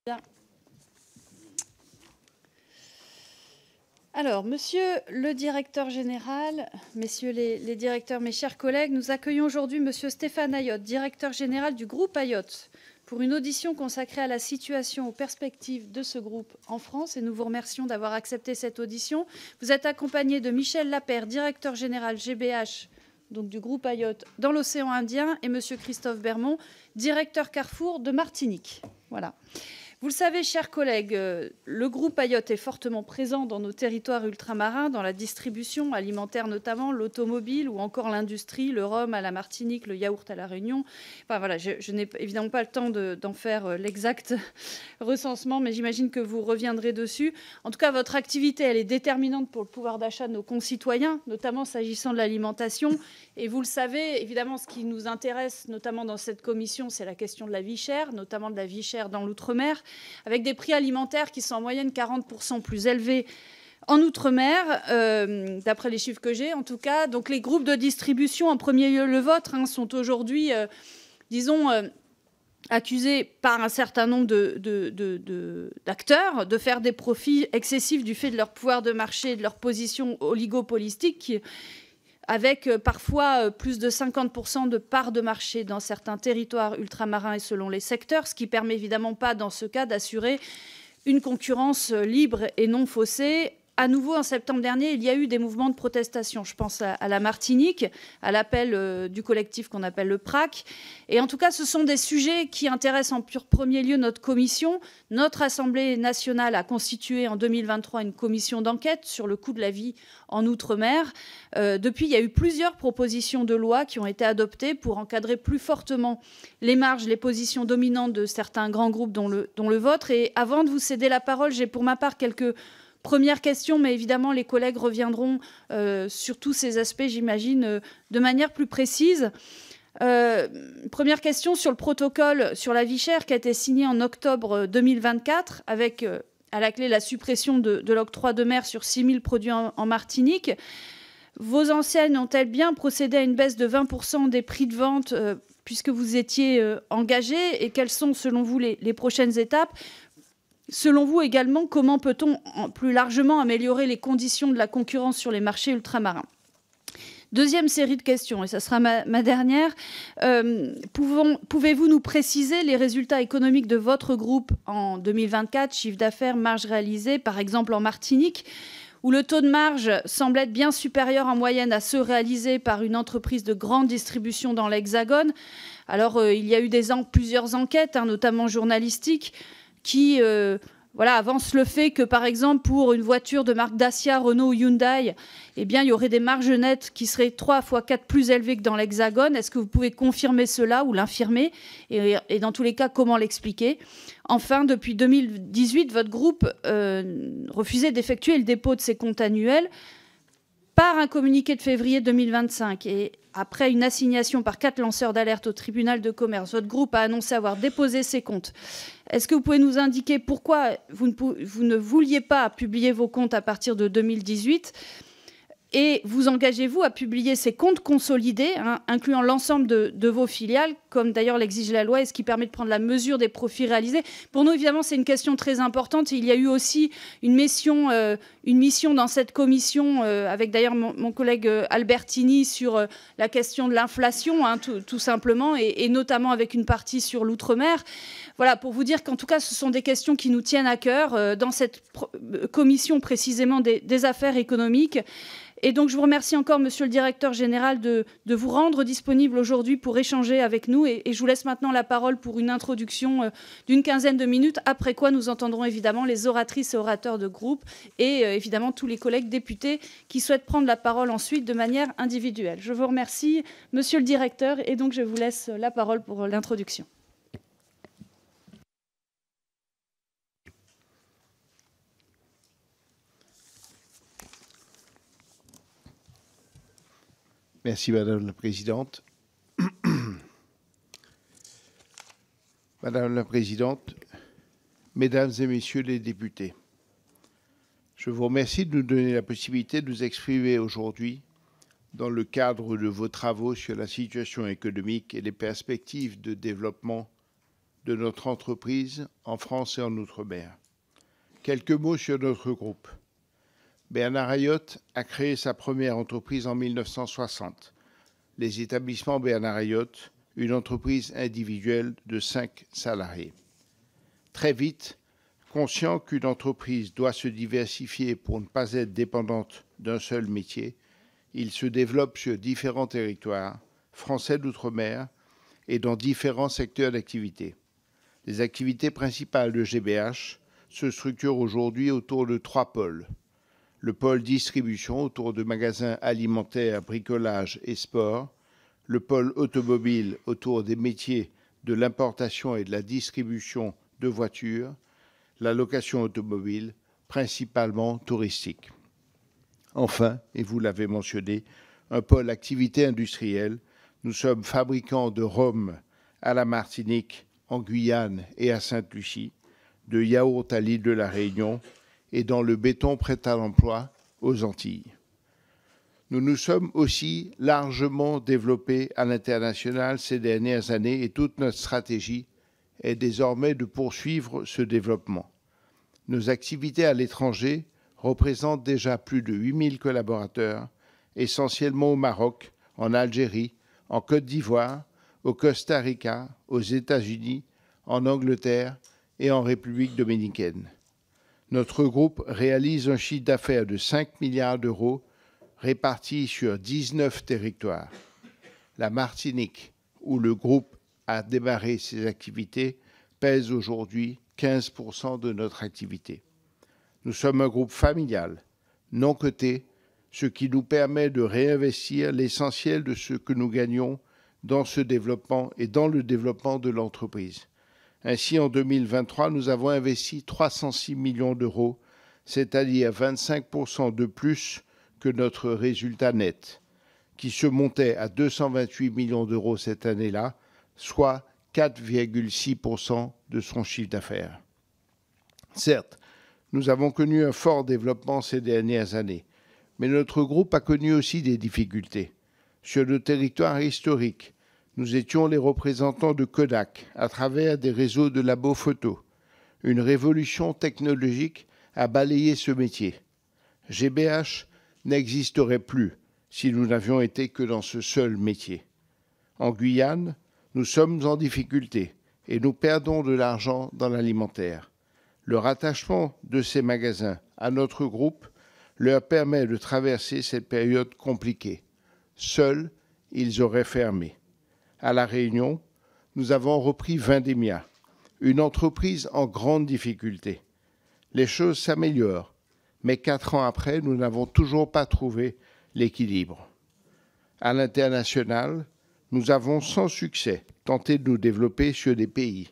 Bien. Alors, monsieur le directeur général, messieurs les directeurs, mes chers collègues, nous accueillons aujourd'hui monsieur Stéphane Ayotte, directeur général du groupe Ayotte, pour une audition consacrée à la situation, aux perspectives de ce groupe en France. Et nous vous remercions d'avoir accepté cette audition. Vous êtes accompagné de Michel Lapeyre, directeur général GBH, donc du groupe Ayotte, dans l'océan Indien, et monsieur Christophe Bermond, directeur Carrefour de Martinique. Voilà. Vous le savez, chers collègues, le groupe Ayotte est fortement présent dans nos territoires ultramarins, dans la distribution alimentaire notamment, l'automobile ou encore l'industrie, le rhum à la Martinique, le yaourt à la Réunion. Enfin voilà, je n'ai évidemment pas le temps d'en faire l'exact recensement, mais j'imagine que vous reviendrez dessus. En tout cas, votre activité, elle est déterminante pour le pouvoir d'achat de nos concitoyens, notamment s'agissant de l'alimentation. Et vous le savez, évidemment, ce qui nous intéresse, notamment dans cette commission, c'est la question de la vie chère, notamment de la vie chère dans l'outre-mer, avec des prix alimentaires qui sont en moyenne 40% plus élevés en outre-mer, d'après les chiffres que j'ai en tout cas. Donc les groupes de distribution, en premier lieu le vôtre, sont aujourd'hui, disons, accusés par un certain nombre d'acteurs de faire des profits excessifs du fait de leur pouvoir de marché et de leur position oligopolistique, avec parfois plus de 50% de parts de marché dans certains territoires ultramarins et selon les secteurs, ce qui ne permet évidemment pas, dans ce cas, d'assurer une concurrence libre et non faussée. À nouveau, en septembre dernier, il y a eu des mouvements de protestation. Je pense à la Martinique, à l'appel du collectif qu'on appelle le PRAC. Et en tout cas, ce sont des sujets qui intéressent en premier lieu notre commission. Notre Assemblée nationale a constitué en 2023 une commission d'enquête sur le coût de la vie en Outre-mer. Depuis, il y a eu plusieurs propositions de loi qui ont été adoptées pour encadrer plus fortement les marges, les positions dominantes de certains grands groupes, dont le vôtre. Et avant de vous céder la parole, j'ai pour ma part quelques première question, mais évidemment, les collègues reviendront sur tous ces aspects, j'imagine, de manière plus précise. Première question sur le protocole sur la vie chère qui a été signé en octobre 2024, avec à la clé la suppression de l'octroi de mer sur 6 000 produits en Martinique. Vos enseignes ont-elles bien procédé à une baisse de 20% des prix de vente puisque vous étiez engagés? Et quelles sont, selon vous, les prochaines étapes? Selon vous également, comment peut-on plus largement améliorer les conditions de la concurrence sur les marchés ultramarins? Deuxième série de questions, et ça sera ma dernière. Pouvez-vous nous préciser les résultats économiques de votre groupe en 2024, chiffre d'affaires, marge réalisée, par exemple en Martinique, où le taux de marge semble être bien supérieur en moyenne à ceux réalisés par une entreprise de grande distribution dans l'Hexagone? Alors, il y a eu plusieurs enquêtes, notamment journalistiques, qui avance le fait que, par exemple, pour une voiture de marque Dacia, Renault ou Hyundai, il y aurait des marges nettes qui seraient 3 fois 4 plus élevées que dans l'Hexagone. Est-ce que vous pouvez confirmer cela ou l'infirmer? Et dans tous les cas, comment l'expliquer? Enfin, depuis 2018, votre groupe refusait d'effectuer le dépôt de ses comptes annuels par un communiqué de février 2025. Et après une assignation par 4 lanceurs d'alerte au tribunal de commerce, votre groupe a annoncé avoir déposé ses comptes. Est-ce que vous pouvez nous indiquer pourquoi vous ne vouliez pas publier vos comptes à partir de 2018 ? Et vous engagez-vous à publier ces comptes consolidés, incluant l'ensemble de vos filiales, comme d'ailleurs l'exige la loi, et ce qui permet de prendre la mesure des profits réalisés? Pour nous, évidemment, c'est une question très importante. Il y a eu aussi une mission dans cette commission, avec d'ailleurs mon collègue Albertini, sur la question de l'inflation, tout simplement, et notamment avec une partie sur l'outre-mer. Voilà, pour vous dire qu'en tout cas, ce sont des questions qui nous tiennent à cœur dans cette commission précisément des affaires économiques. Et donc, je vous remercie encore, monsieur le directeur général, de vous rendre disponible aujourd'hui pour échanger avec nous. Et je vous laisse maintenant la parole pour une introduction d'une quinzaine de minutes, après quoi nous entendrons évidemment les oratrices et orateurs de groupe et évidemment tous les collègues députés qui souhaitent prendre la parole ensuite de manière individuelle. Je vous remercie, monsieur le directeur, et donc je vous laisse la parole pour l'introduction. Merci, Madame la Présidente. Madame la Présidente, Mesdames et Messieurs les députés, je vous remercie de nous donner la possibilité de nous exprimer aujourd'hui dans le cadre de vos travaux sur la situation économique et les perspectives de développement de notre entreprise en France et en Outre-mer. Quelques mots sur notre groupe. Bernard Ayotte a créé sa première entreprise en 1960. Les établissements Bernard Ayotte, une entreprise individuelle de 5 salariés. Très vite, conscient qu'une entreprise doit se diversifier pour ne pas être dépendante d'un seul métier, il se développe sur différents territoires, français d'outre-mer, et dans différents secteurs d'activité. Les activités principales de GBH se structurent aujourd'hui autour de 3 pôles. Le pôle distribution autour de magasins alimentaires, bricolage et sport, le pôle automobile autour des métiers de l'importation et de la distribution de voitures, la location automobile, principalement touristique. Enfin, et vous l'avez mentionné, un pôle activité industrielle. Nous sommes fabricants de rhum à la Martinique, en Guyane et à Sainte-Lucie, de yaourt à l'île de la Réunion et dans le béton prêt à l'emploi aux Antilles. Nous nous sommes aussi largement développés à l'international ces dernières années et toute notre stratégie est désormais de poursuivre ce développement. Nos activités à l'étranger représentent déjà plus de 8000 collaborateurs, essentiellement au Maroc, en Algérie, en Côte d'Ivoire, au Costa Rica, aux États-Unis, en Angleterre et en République dominicaine. Notre groupe réalise un chiffre d'affaires de 5 milliards d'euros répartis sur 19 territoires. La Martinique, où le groupe a démarré ses activités, pèse aujourd'hui 15% de notre activité. Nous sommes un groupe familial, non coté, ce qui nous permet de réinvestir l'essentiel de ce que nous gagnons dans ce développement et dans le développement de l'entreprise. Ainsi, en 2023, nous avons investi 306 millions d'euros, c'est-à-dire 25% de plus que notre résultat net, qui se montait à 228 millions d'euros cette année-là, soit 4,6% de son chiffre d'affaires. Certes, nous avons connu un fort développement ces dernières années, mais notre groupe a connu aussi des difficultés. Sur le territoire historique, nous étions les représentants de Kodak à travers des réseaux de labos photo. Une révolution technologique a balayé ce métier. GBH n'existerait plus si nous n'avions été que dans ce seul métier. En Guyane, nous sommes en difficulté et nous perdons de l'argent dans l'alimentaire. Le rattachement de ces magasins à notre groupe leur permet de traverser cette période compliquée. Seuls, ils auraient fermé. À La Réunion, nous avons repris Vendémia, une entreprise en grande difficulté. Les choses s'améliorent, mais 4 ans après, nous n'avons toujours pas trouvé l'équilibre. À l'international, nous avons sans succès tenté de nous développer sur des pays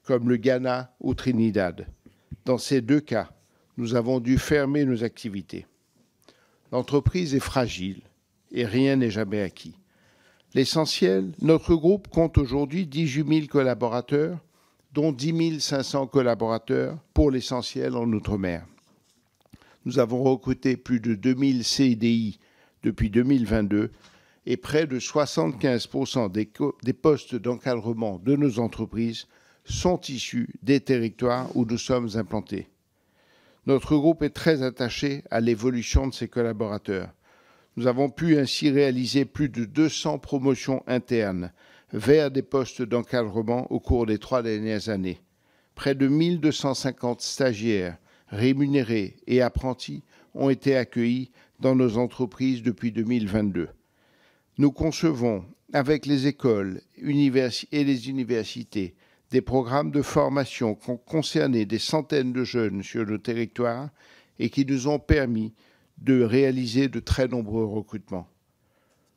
comme le Ghana ou Trinidad. Dans ces 2 cas, nous avons dû fermer nos activités. L'entreprise est fragile et rien n'est jamais acquis. L'essentiel, notre groupe compte aujourd'hui 18 000 collaborateurs, dont 10 500 collaborateurs pour l'essentiel en Outre-mer. Nous avons recruté plus de 2000 CDI depuis 2022 et près de 75% des postes d'encadrement de nos entreprises sont issus des territoires où nous sommes implantés. Notre groupe est très attaché à l'évolution de ses collaborateurs. Nous avons pu ainsi réaliser plus de 200 promotions internes vers des postes d'encadrement au cours des 3 dernières années. Près de 1250 stagiaires rémunérés et apprentis ont été accueillis dans nos entreprises depuis 2022. Nous concevons avec les écoles et les universités des programmes de formation qui ont concerné des centaines de jeunes sur nos territoires et qui nous ont permis de réaliser de très nombreux recrutements.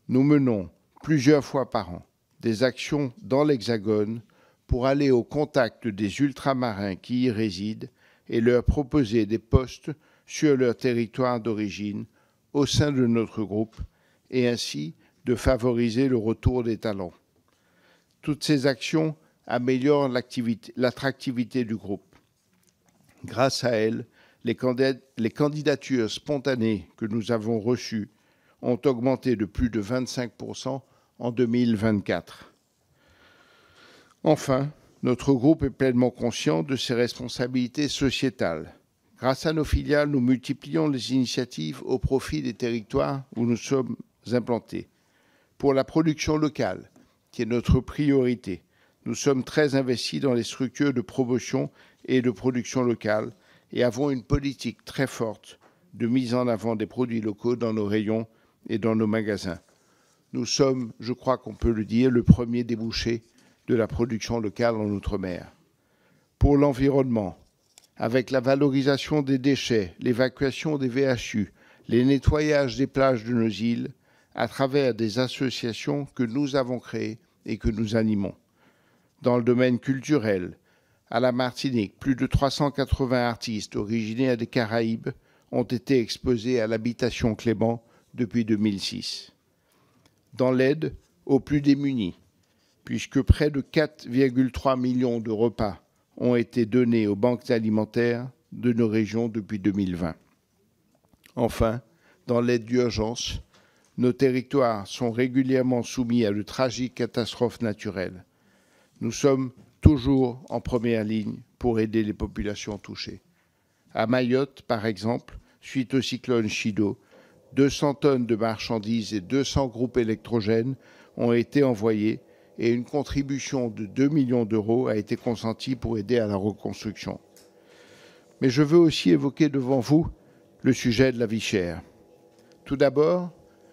Nous menons plusieurs fois par an des actions dans l'Hexagone pour aller au contact des ultramarins qui y résident et leur proposer des postes sur leur territoire d'origine au sein de notre groupe et ainsi de favoriser le retour des talents. Toutes ces actions améliorent l'attractivité du groupe. Grâce à elles, les candidatures spontanées que nous avons reçues ont augmenté de plus de 25% en 2024. Enfin, Notre groupe est pleinement conscient de ses responsabilités sociétales. Grâce à nos filiales, nous multiplions les initiatives au profit des territoires où nous sommes implantés. Pour la production locale, qui est notre priorité, nous sommes très investis dans les structures de promotion et de production locale et avons une politique très forte de mise en avant des produits locaux dans nos rayons et dans nos magasins. Nous sommes, je crois qu'on peut le dire, le premier débouché de la production locale en Outre-mer. Pour l'environnement, avec la valorisation des déchets, l'évacuation des VHU, les nettoyages des plages de nos îles, à travers des associations que nous avons créées et que nous animons. Dans le domaine culturel, à la Martinique, plus de 380 artistes originaires des Caraïbes ont été exposés à l'habitation Clément depuis 2006. Dans l'aide aux plus démunis, puisque près de 4,3 millions de repas ont été donnés aux banques alimentaires de nos régions depuis 2020. Enfin, dans l'aide d'urgence, nos territoires sont régulièrement soumis à de tragiques catastrophes naturelles. Nous sommes toujours en première ligne pour aider les populations touchées. À Mayotte, par exemple, suite au cyclone Chido, 200 tonnes de marchandises et 200 groupes électrogènes ont été envoyés et une contribution de 2 millions d'euros a été consentie pour aider à la reconstruction. Mais je veux aussi évoquer devant vous le sujet de la vie chère. Tout d'abord,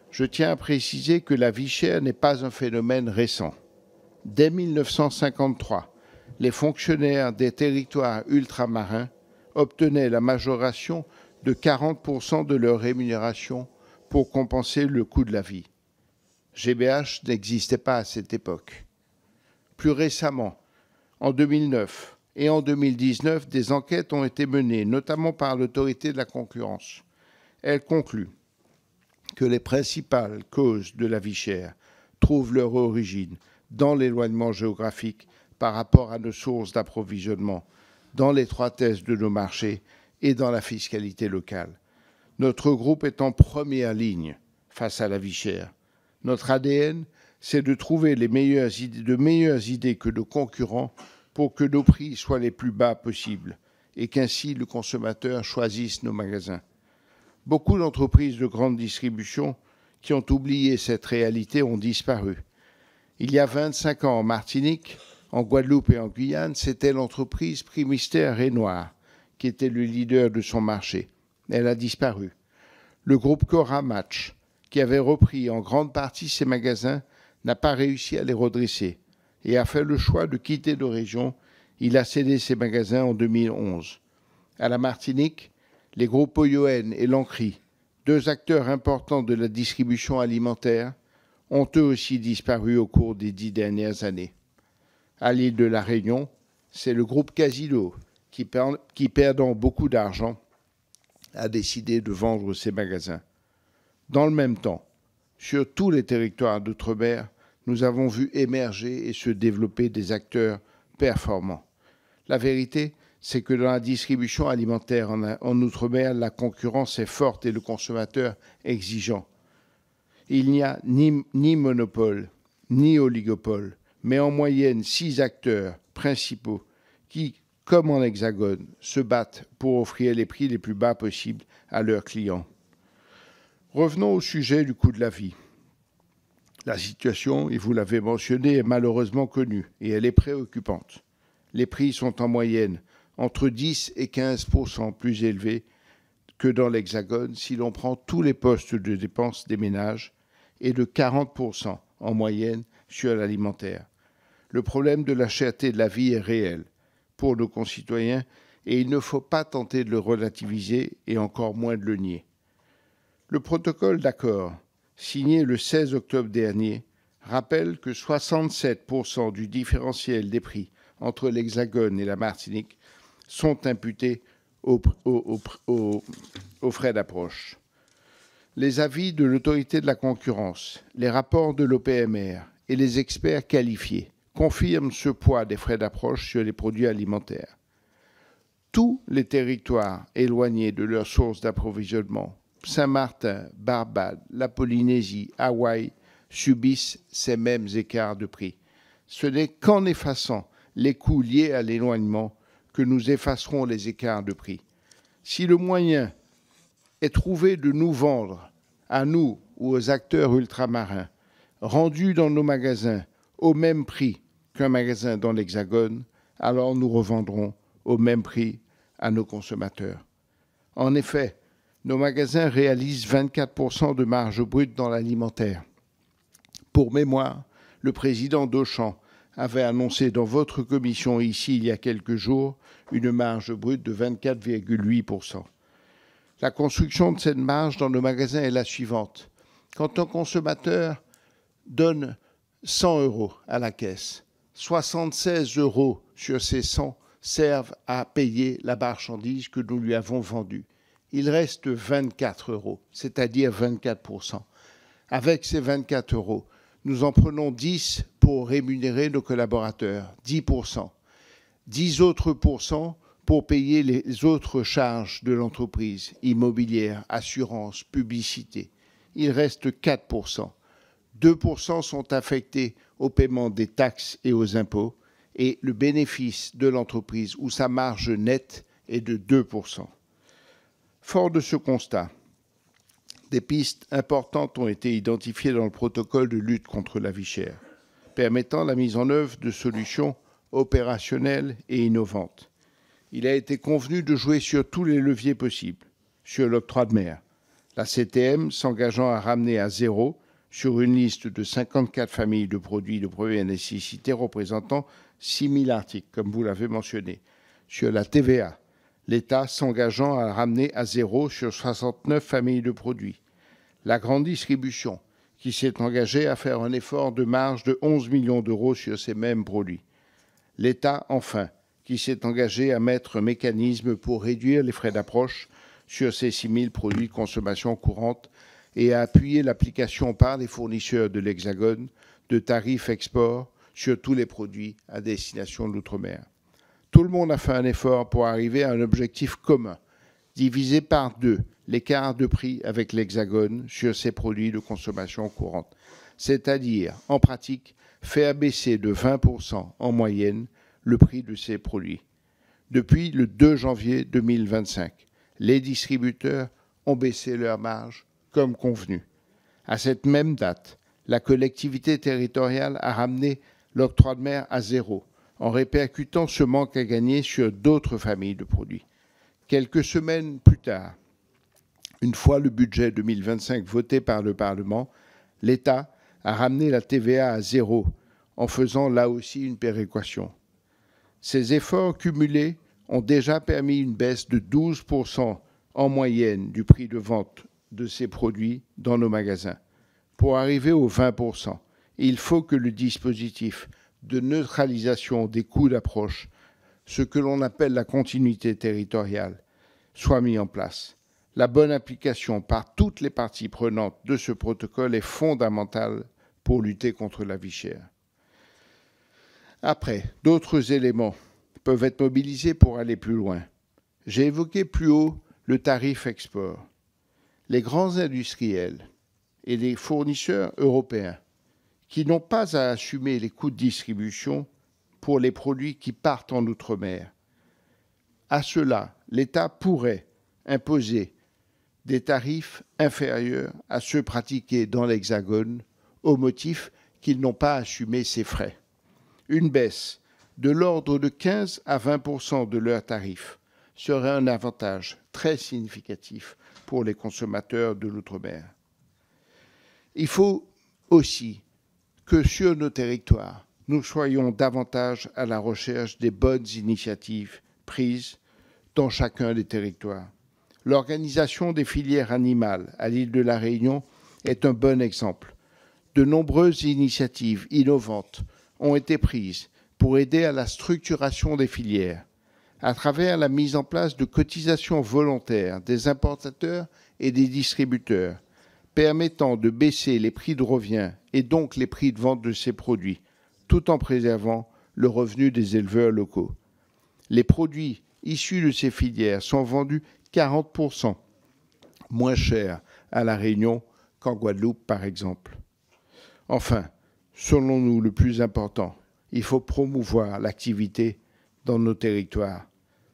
je tiens à préciser que la vie chère n'est pas un phénomène récent. Dès 1953, les fonctionnaires des territoires ultramarins obtenaient la majoration de 40% de leur rémunération pour compenser le coût de la vie. GBH n'existait pas à cette époque. Plus récemment, en 2009 et en 2019, des enquêtes ont été menées, notamment par l'autorité de la concurrence. Elles concluent que les principales causes de la vie chère trouvent leur origine dans l'éloignement géographique par rapport à nos sources d'approvisionnement, dans l'étroitesse de nos marchés et dans la fiscalité locale. Notre groupe est en première ligne face à la vie chère. Notre ADN, c'est de trouver de meilleures idées que nos concurrents pour que nos prix soient les plus bas possibles et qu'ainsi le consommateur choisisse nos magasins. Beaucoup d'entreprises de grande distribution qui ont oublié cette réalité ont disparu. Il y a 25 ans en Martinique, en Guadeloupe et en Guyane, c'était l'entreprise Primistère Renoir qui était le leader de son marché. Elle a disparu. Le groupe Cora Match, qui avait repris en grande partie ses magasins, n'a pas réussi à les redresser et a fait le choix de quitter nos régions. Il a cédé ses magasins en 2011. À la Martinique, les groupes Oyoen et Lancry, deux acteurs importants de la distribution alimentaire, ont eux aussi disparu au cours des 10 dernières années. À l'île de la Réunion, c'est le groupe Casino, qui perdant beaucoup d'argent, a décidé de vendre ses magasins. Dans le même temps, sur tous les territoires d'outre-mer, nous avons vu émerger et se développer des acteurs performants. La vérité, c'est que dans la distribution alimentaire en outre-mer, la concurrence est forte et le consommateur exigeant. Il n'y a ni monopole, ni oligopole, mais en moyenne 6 acteurs principaux qui, comme en Hexagone, se battent pour offrir les prix les plus bas possibles à leurs clients. Revenons au sujet du coût de la vie. La situation, et vous l'avez mentionné, est malheureusement connue et elle est préoccupante. Les prix sont en moyenne entre 10 et 15% plus élevés que dans l'Hexagone si l'on prend tous les postes de dépenses des ménages et de 40% en moyenne sur l'alimentaire. Le problème de la cherté de la vie est réel pour nos concitoyens et il ne faut pas tenter de le relativiser et encore moins de le nier. Le protocole d'accord, signé le 16 octobre dernier, rappelle que 67% du différentiel des prix entre l'Hexagone et la Martinique sont imputés aux frais d'approche. Les avis de l'autorité de la concurrence, les rapports de l'OPMR et les experts qualifiés confirment ce poids des frais d'approche sur les produits alimentaires. Tous les territoires éloignés de leurs sources d'approvisionnement, Saint-Martin, Barbade, la Polynésie, Hawaï, subissent ces mêmes écarts de prix. Ce n'est qu'en effaçant les coûts liés à l'éloignement que nous effacerons les écarts de prix. Si le moyen est trouvé de nous vendre, à nous ou aux acteurs ultramarins, rendus dans nos magasins au même prix qu'un magasin dans l'Hexagone, alors nous revendrons au même prix à nos consommateurs. En effet, nos magasins réalisent 24% de marge brute dans l'alimentaire. Pour mémoire, le président d'Auchan avait annoncé dans votre commission ici il y a quelques jours une marge brute de 24,8%. La construction de cette marge dans nos magasins est la suivante. Quand un consommateur donne 100 € à la caisse, 76 € sur ces 100 servent à payer la marchandise que nous lui avons vendue. Il reste 24 €, c'est-à-dire 24%. Avec ces 24 €, nous en prenons 10 pour rémunérer nos collaborateurs, 10%. 10 autres pourcents pour payer les autres charges de l'entreprise, immobilière, assurance, publicité. Il reste 4%. 2% sont affectés au paiement des taxes et aux impôts et le bénéfice de l'entreprise ou sa marge nette est de 2%. Fort de ce constat, des pistes importantes ont été identifiées dans le protocole de lutte contre la vie chère, permettant la mise en œuvre de solutions opérationnelles et innovantes. Il a été convenu de jouer sur tous les leviers possibles, sur l'octroi de mer, la CTM s'engageant à ramener à zéro sur une liste de 54 familles de produits de première nécessité représentant 6 000 articles, comme vous l'avez mentionné. Sur la TVA, l'État s'engageant à ramener à zéro sur 69 familles de produits. La grande distribution, qui s'est engagée à faire un effort de marge de 11 millions d'euros sur ces mêmes produits. L'État, enfin, qui s'est engagé à mettre un mécanisme pour réduire les frais d'approche sur ces 6 000 produits de consommation courante et à appuyer l'application par les fournisseurs de l'Hexagone de tarifs export sur tous les produits à destination de l'outre-mer. Tout le monde a fait un effort pour arriver à un objectif commun, diviser par 2 l'écart de prix avec l'Hexagone sur ces produits de consommation courante, c'est-à-dire, en pratique, faire baisser de 20% en moyenne le prix de ces produits. Depuis le 2 janvier 2025, les distributeurs ont baissé leur marge comme convenu. À cette même date, la collectivité territoriale a ramené l'octroi de mer à zéro, en répercutant ce manque à gagner sur d'autres familles de produits. Quelques semaines plus tard, une fois le budget 2025 voté par le Parlement, l'État a ramené la TVA à zéro, en faisant là aussi une péréquation. Ces efforts cumulés ont déjà permis une baisse de 12% en moyenne du prix de vente de ces produits dans nos magasins. Pour arriver aux 20%, il faut que le dispositif de neutralisation des coûts d'approche, ce que l'on appelle la continuité territoriale, soit mis en place. La bonne application par toutes les parties prenantes de ce protocole est fondamentale pour lutter contre la vie chère. Après, d'autres éléments peuvent être mobilisés pour aller plus loin. J'ai évoqué plus haut le tarif export. Les grands industriels et les fournisseurs européens qui n'ont pas à assumer les coûts de distribution pour les produits qui partent en outre-mer. À cela, l'État pourrait imposer des tarifs inférieurs à ceux pratiqués dans l'Hexagone au motif qu'ils n'ont pas assumé ces frais. Une baisse de l'ordre de 15 à 20% de leurs tarifs serait un avantage très significatif pour les consommateurs de l'outre-mer. Il faut aussi que sur nos territoires, nous soyons davantage à la recherche des bonnes initiatives prises dans chacun des territoires. L'organisation des filières animales à l'île de la Réunion est un bon exemple. De nombreuses initiatives innovantes ont été prises pour aider à la structuration des filières, à travers la mise en place de cotisations volontaires des importateurs et des distributeurs, permettant de baisser les prix de revient et donc les prix de vente de ces produits, tout en préservant le revenu des éleveurs locaux. Les produits issus de ces filières sont vendus 40% moins cher à La Réunion qu'en Guadeloupe, par exemple. Enfin, selon nous, le plus important, Il faut promouvoir l'activité dans nos territoires.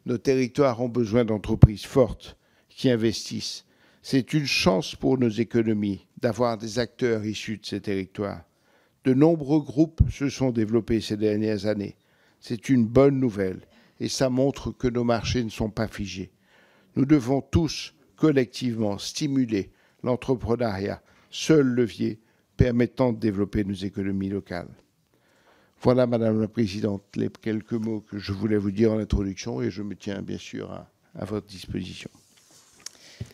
Nos territoires ont besoin d'entreprises fortes qui investissent. C'est une chance pour nos économies d'avoir des acteurs issus de ces territoires. De nombreux groupes se sont développés ces dernières années. C'est une bonne nouvelle et ça montre que nos marchés ne sont pas figés. Nous devons tous collectivement stimuler l'entrepreneuriat, seul levier permettant de développer nos économies locales. Voilà, Madame la Présidente, les quelques mots que je voulais vous dire en introduction et je me tiens bien sûr à votre disposition.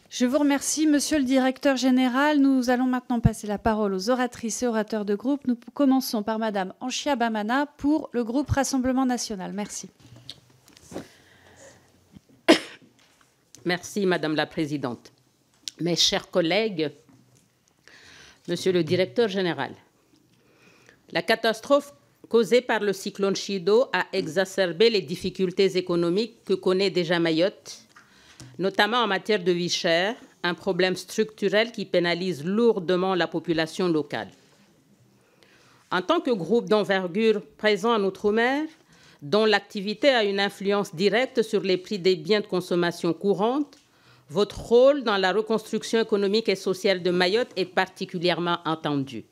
Je vous remercie, Monsieur le Directeur Général. Nous allons maintenant passer la parole aux oratrices et orateurs de groupe. Nous commençons par Madame Anchia Bamana pour le groupe Rassemblement National. Merci. Merci, Madame la Présidente. Mes chers collègues, Monsieur le Directeur Général, la catastrophe causée par le cyclone Chido a exacerbé les difficultés économiques que connaît déjà Mayotte, notamment en matière de vie chère, un problème structurel qui pénalise lourdement la population locale. En tant que groupe d'envergure présent en Outre-mer, dont l'activité a une influence directe sur les prix des biens de consommation courante, votre rôle dans la reconstruction économique et sociale de Mayotte est particulièrement attendu.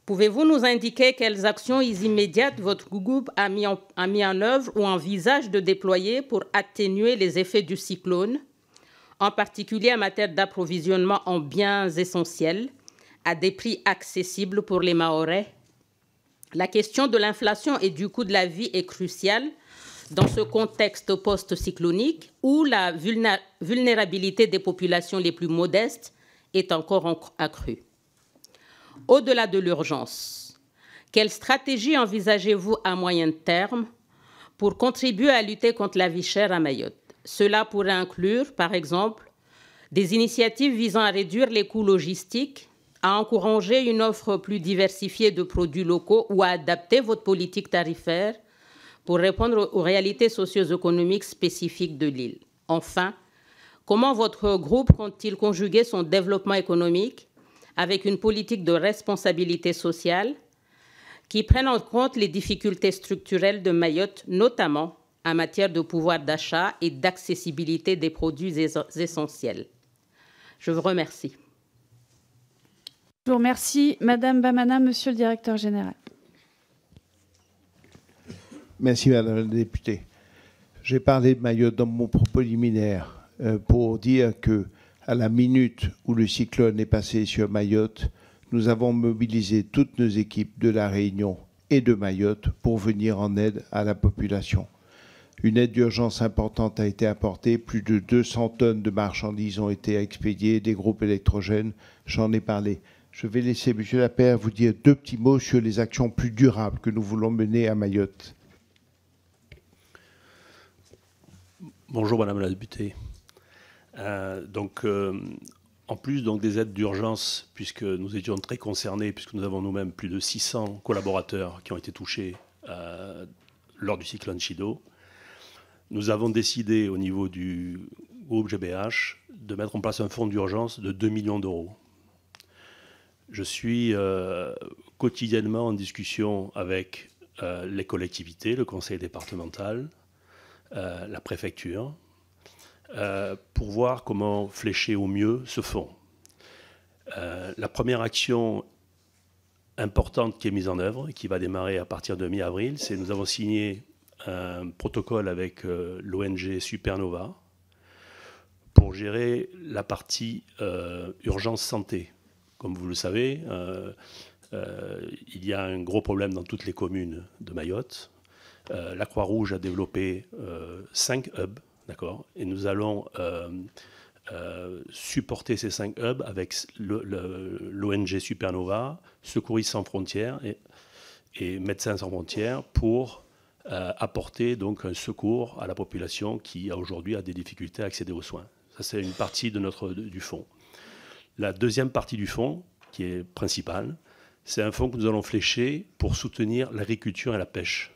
Pouvez-vous nous indiquer quelles actions immédiates votre groupe a mis en œuvre ou envisage de déployer pour atténuer les effets du cyclone, en particulier en matière d'approvisionnement en biens essentiels, à des prix accessibles pour les Mahorais? La question de l'inflation et du coût de la vie est cruciale dans ce contexte post-cyclonique où la vulnérabilité des populations les plus modestes est encore accrue. Au-delà de l'urgence, quelle stratégie envisagez-vous à moyen terme pour contribuer à lutter contre la vie chère à Mayotte? Cela pourrait inclure, par exemple, des initiatives visant à réduire les coûts logistiques, à encourager une offre plus diversifiée de produits locaux ou à adapter votre politique tarifaire pour répondre aux réalités socio-économiques spécifiques de l'île. Enfin, comment votre groupe compte-t-il conjuguer son développement économique avec une politique de responsabilité sociale qui prenne en compte les difficultés structurelles de Mayotte, notamment en matière de pouvoir d'achat et d'accessibilité des produits essentiels? Je vous remercie. Je vous remercie, Madame Bamana, Monsieur le Directeur Général. Merci, Madame la députée. J'ai parlé de Mayotte dans mon propos liminaire pour dire que, à la minute où le cyclone est passé sur Mayotte, nous avons mobilisé toutes nos équipes de La Réunion et de Mayotte pour venir en aide à la population. Une aide d'urgence importante a été apportée, plus de 200 tonnes de marchandises ont été expédiées, des groupes électrogènes, j'en ai parlé. Je vais laisser M. Lapeyre vous dire deux petits mots sur les actions plus durables que nous voulons mener à Mayotte. Bonjour Madame la députée. En plus des aides d'urgence, puisque nous étions très concernés, puisque nous avons nous-mêmes plus de 600 collaborateurs qui ont été touchés lors du cyclone Chido, nous avons décidé au niveau du groupe GBH de mettre en place un fonds d'urgence de 2 millions d'euros. Je suis quotidiennement en discussion avec les collectivités, le conseil départemental, la préfecture, pour voir comment flécher au mieux ce fonds. La première action importante qui est mise en œuvre, qui va démarrer à partir de mi-avril, c'est que nous avons signé un protocole avec l'ONG Supernova pour gérer la partie urgence santé. Comme vous le savez, il y a un gros problème dans toutes les communes de Mayotte. La Croix-Rouge a développé 5 hubs, d'accord, et nous allons supporter ces 5 hubs avec l'ONG Supernova, Secouristes sans frontières et Médecins sans frontières pour apporter donc un secours à la population qui aujourd'hui a des difficultés à accéder aux soins. Ça, c'est une partie du fonds. La deuxième partie du fonds, qui est principale, c'est un fonds que nous allons flécher pour soutenir l'agriculture et la pêche.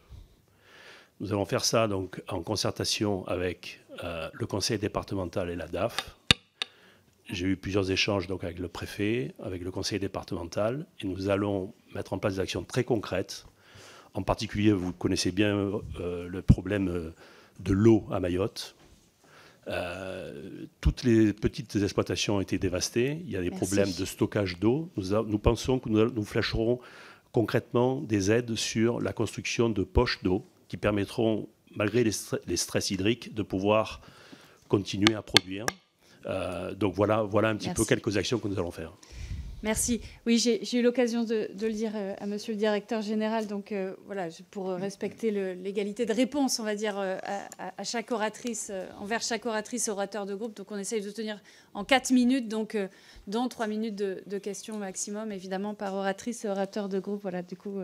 Nous allons faire ça donc en concertation avec le conseil départemental et la DAF. J'ai eu plusieurs échanges donc avec le préfet, avec le conseil départemental, et nous allons mettre en place des actions très concrètes En particulier, vous connaissez bien le problème de l'eau à Mayotte. Toutes les petites exploitations ont été dévastées. Il y a des problèmes de stockage d'eau. Nous pensons que nous flécherons concrètement des aides sur la construction de poches d'eau qui permettront, malgré les stress hydriques, de pouvoir continuer à produire. Donc voilà un petit peu quelques actions que nous allons faire. Merci. Oui, j'ai eu l'occasion de le dire à Monsieur le Directeur Général. Donc voilà, pour respecter l'égalité de réponse, on va dire, à chaque oratrice, envers chaque oratrice orateur de groupe. Donc on essaye de tenir en 4 minutes, donc dont 3 minutes de questions maximum, évidemment, par oratrice et orateur de groupe. Voilà, du coup,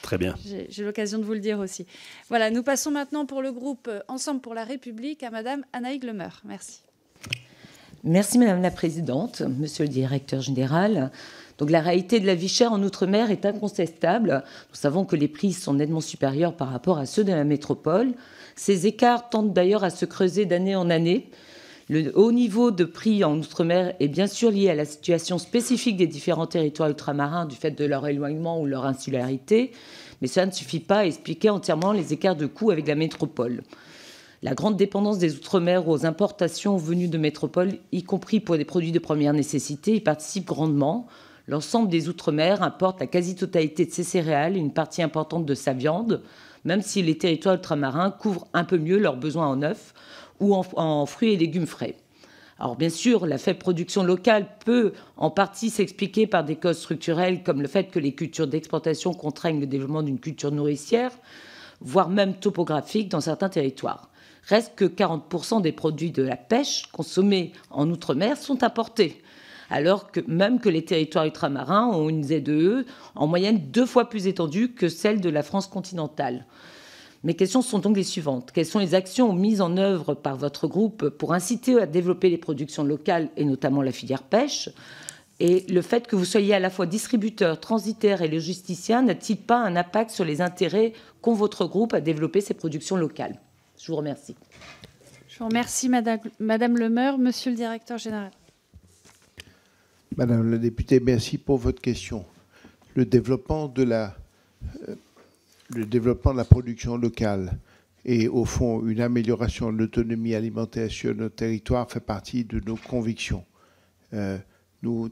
très bien. J'ai l'occasion de vous le dire aussi. Voilà, nous passons maintenant pour le groupe Ensemble pour la République à Madame Annaïg Le Meur. Merci. Merci Madame la Présidente, Monsieur le Directeur Général. Donc la réalité de la vie chère en Outre-mer est incontestable. Nous savons que les prix sont nettement supérieurs par rapport à ceux de la métropole. Ces écarts tendent d'ailleurs à se creuser d'année en année. Le haut niveau de prix en Outre-mer est bien sûr lié à la situation spécifique des différents territoires ultramarins du fait de leur éloignement ou leur insularité, mais cela ne suffit pas à expliquer entièrement les écarts de coûts avec la métropole. La grande dépendance des Outre-mer aux importations venues de métropole, y compris pour des produits de première nécessité, y participe grandement. L'ensemble des Outre-mer importe la quasi-totalité de ses céréales et une partie importante de sa viande, même si les territoires ultramarins couvrent un peu mieux leurs besoins en œufs ou en fruits et légumes frais. Alors bien sûr, la faible production locale peut en partie s'expliquer par des causes structurelles comme le fait que les cultures d'exportation contraignent le développement d'une culture nourricière, voire même topographique dans certains territoires. Reste que 40% des produits de la pêche consommés en Outre-mer sont importés, alors que même que les territoires ultramarins ont une ZEE en moyenne 2 fois plus étendue que celle de la France continentale. Mes questions sont donc les suivantes. Quelles sont les actions mises en œuvre par votre groupe pour inciter à développer les productions locales et notamment la filière pêche ? Et le fait que vous soyez à la fois distributeur, transitaire et logisticien n'a-t-il pas un impact sur les intérêts qu'ont votre groupe à développer ces productions locales ? Je vous remercie. Je vous remercie, Madame Le Meur. Monsieur le Directeur Général. Madame la députée, merci pour votre question. Le développement de la production locale et, au fond, une amélioration de l'autonomie alimentaire sur notre territoire fait partie de nos convictions. Nous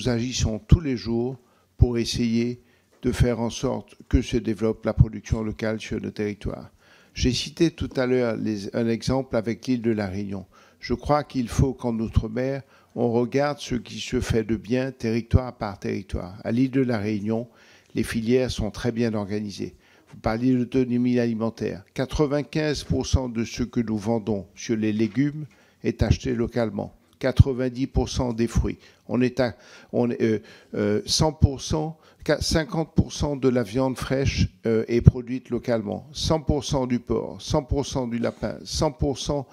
agissons tous les jours pour essayer de faire en sorte que se développe la production locale sur nos territoires. J'ai cité tout à l'heure un exemple avec l'île de la Réunion. Je crois qu'il faut qu'en Outre-mer, on regarde ce qui se fait de bien territoire par territoire. À l'île de la Réunion, les filières sont très bien organisées. Vous parliez d'autonomie alimentaire. 95% de ce que nous vendons sur les légumes est acheté localement. 90% des fruits. On est à 100%, 50% de la viande fraîche est produite localement. 100% du porc, 100% du lapin, 100%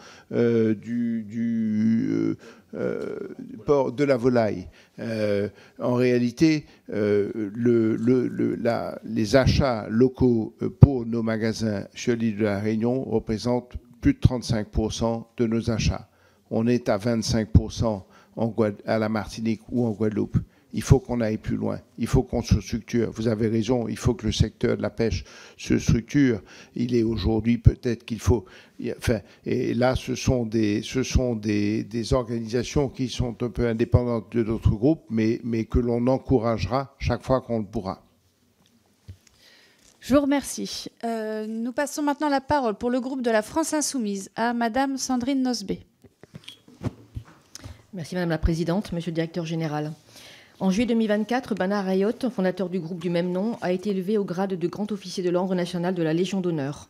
porc, de la volaille. En réalité, les achats locaux pour nos magasins sur l'île de la Réunion représentent plus de 35% de nos achats. On est à 25% à la Martinique ou en Guadeloupe. Il faut qu'on aille plus loin. Il faut qu'on se structure. Vous avez raison, il faut que le secteur de la pêche se structure. Il est aujourd'hui peut-être qu'il faut... Enfin, et là, ce sont des organisations qui sont un peu indépendantes de notre groupe, mais que l'on encouragera chaque fois qu'on le pourra. Je vous remercie. Nous passons maintenant la parole pour le groupe de la France Insoumise à Madame Sandrine Nosbé. Merci Madame la Présidente, Monsieur le Directeur Général. En juillet 2024, Bernard Ayotte, fondateur du groupe du même nom, a été élevé au grade de grand officier de l'ordre national de la Légion d'honneur.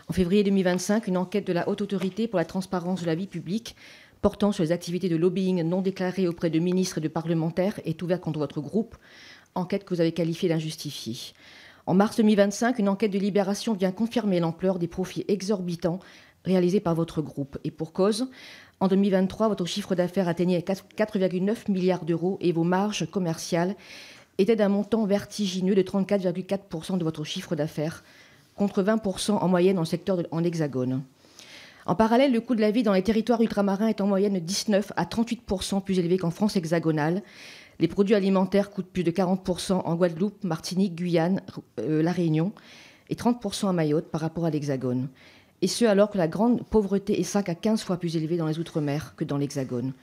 En février 2025, une enquête de la Haute Autorité pour la transparence de la vie publique portant sur les activités de lobbying non déclarées auprès de ministres et de parlementaires est ouverte contre votre groupe, enquête que vous avez qualifiée d'injustifiée. En mars 2025, une enquête de Libération vient confirmer l'ampleur des profits exorbitants réalisés par votre groupe. Et pour cause, en 2023, votre chiffre d'affaires atteignait 4,9 milliards d'euros et vos marges commerciales étaient d'un montant vertigineux de 34,4% de votre chiffre d'affaires, contre 20% en moyenne dans le secteur en hexagone. En parallèle, le coût de la vie dans les territoires ultramarins est en moyenne 19 à 38% plus élevé qu'en France hexagonale. Les produits alimentaires coûtent plus de 40% en Guadeloupe, Martinique, Guyane, La Réunion et 30% à Mayotte par rapport à l'Hexagone. Et ce, alors que la grande pauvreté est 5 à 15 fois plus élevée dans les Outre-mer que dans l'Hexagone.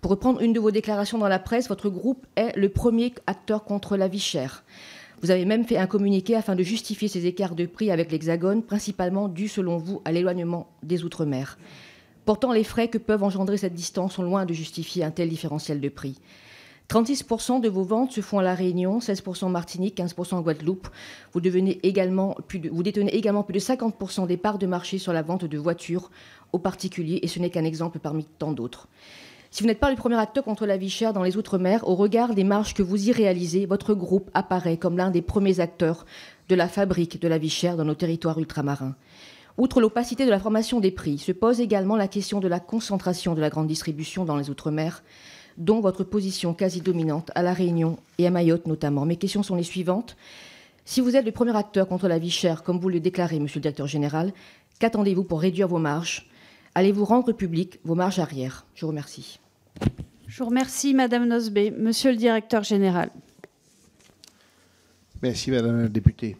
Pour reprendre une de vos déclarations dans la presse, votre groupe est le premier acteur contre la vie chère. Vous avez même fait un communiqué afin de justifier ces écarts de prix avec l'Hexagone, principalement dus, selon vous, à l'éloignement des Outre-mer. Pourtant, les frais que peuvent engendrer cette distance sont loin de justifier un tel différentiel de prix. 36% de vos ventes se font à La Réunion, 16% en Martinique, 15% en Guadeloupe. Vous détenez également plus de 50% des parts de marché sur la vente de voitures aux particuliers, et ce n'est qu'un exemple parmi tant d'autres. Si vous n'êtes pas le premier acteur contre la vie chère dans les Outre-mer, au regard des marges que vous y réalisez, votre groupe apparaît comme l'un des premiers acteurs de la fabrique de la vie chère dans nos territoires ultramarins. Outre l'opacité de la formation des prix, se pose également la question de la concentration de la grande distribution dans les Outre-mer, dont votre position quasi dominante à La Réunion et à Mayotte notamment. Mes questions sont les suivantes. Si vous êtes le premier acteur contre la vie chère, comme vous le déclarez, Monsieur le Directeur Général, qu'attendez-vous pour réduire vos marges? Allez-vous rendre publiques vos marges arrière? Je vous remercie. Je vous remercie, Madame Nosbé. Monsieur le Directeur Général. Merci, Madame la députée.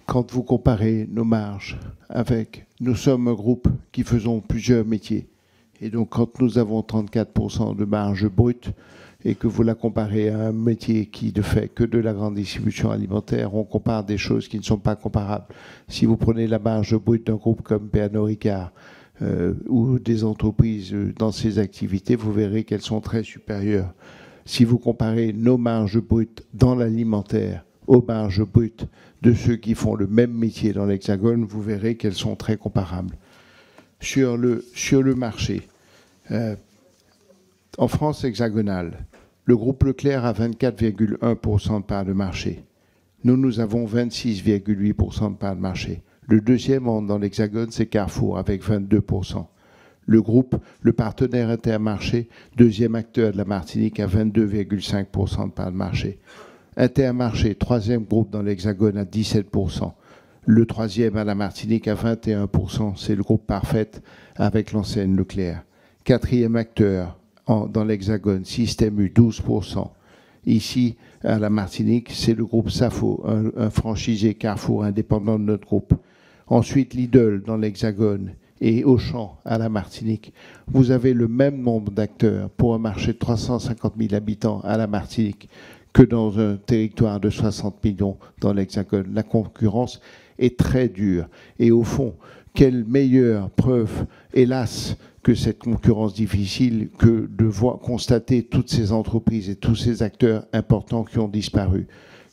Quand vous comparez nos marges avec... Nous sommes un groupe qui faisons plusieurs métiers. Et donc, quand nous avons 34% de marge brute et que vous la comparez à un métier qui ne fait que de la grande distribution alimentaire, on compare des choses qui ne sont pas comparables. Si vous prenez la marge brute d'un groupe comme Pernod Ricard ou des entreprises dans ces activités, vous verrez qu'elles sont très supérieures. Si vous comparez nos marges brutes dans l'alimentaire aux marges brutes de ceux qui font le même métier dans l'Hexagone, vous verrez qu'elles sont très comparables. Sur le marché, en France hexagonale, le groupe Leclerc a 24,1% de part de marché. Nous avons 26,8% de part de marché. Le deuxième dans l'Hexagone, c'est Carrefour, avec 22%. Le groupe, le partenaire Intermarché, deuxième acteur de la Martinique, a 22,5% de part de marché. Intermarché, troisième groupe dans l'Hexagone, à 17%. Le troisième à la Martinique à 21%, c'est le groupe Parfait avec l'enseigne Leclerc. Quatrième acteur dans l'Hexagone, Système U, 12%. Ici, à la Martinique, c'est le groupe Safo, un franchisé Carrefour indépendant de notre groupe. Ensuite, Lidl dans l'Hexagone et Auchan à la Martinique. Vous avez le même nombre d'acteurs pour un marché de 350 000 habitants à la Martinique que dans un territoire de 60 millions dans l'Hexagone. La concurrence est très dure. Et au fond, quelle meilleure preuve, hélas, que cette concurrence difficile que de constater toutes ces entreprises et tous ces acteurs importants qui ont disparu.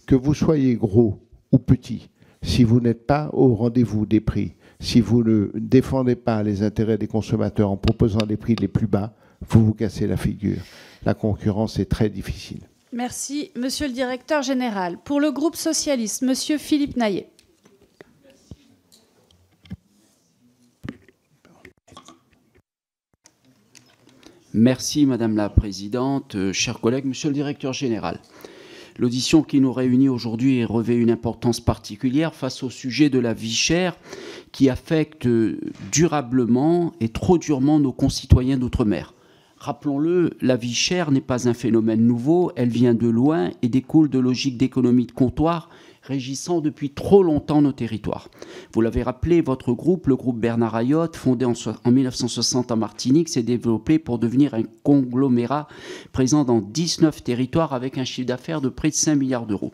Que vous soyez gros ou petit, si vous n'êtes pas au rendez-vous des prix, si vous ne défendez pas les intérêts des consommateurs en proposant les prix les plus bas, vous vous cassez la figure. La concurrence est très difficile. Merci, Monsieur le Directeur Général. Pour le groupe socialiste, Monsieur Philippe Naillet. Merci Madame la Présidente, chers collègues, Monsieur le Directeur Général. L'audition qui nous réunit aujourd'hui revêt une importance particulière face au sujet de la vie chère qui affecte durablement et trop durement nos concitoyens d'outre-mer. Rappelons-le, la vie chère n'est pas un phénomène nouveau, elle vient de loin et découle de logiques d'économie de comptoir régissant depuis trop longtemps nos territoires. Vous l'avez rappelé, votre groupe, le groupe Bernard Ayotte, fondé en 1960 en Martinique, s'est développé pour devenir un conglomérat présent dans 19 territoires avec un chiffre d'affaires de près de 5 milliards d'euros.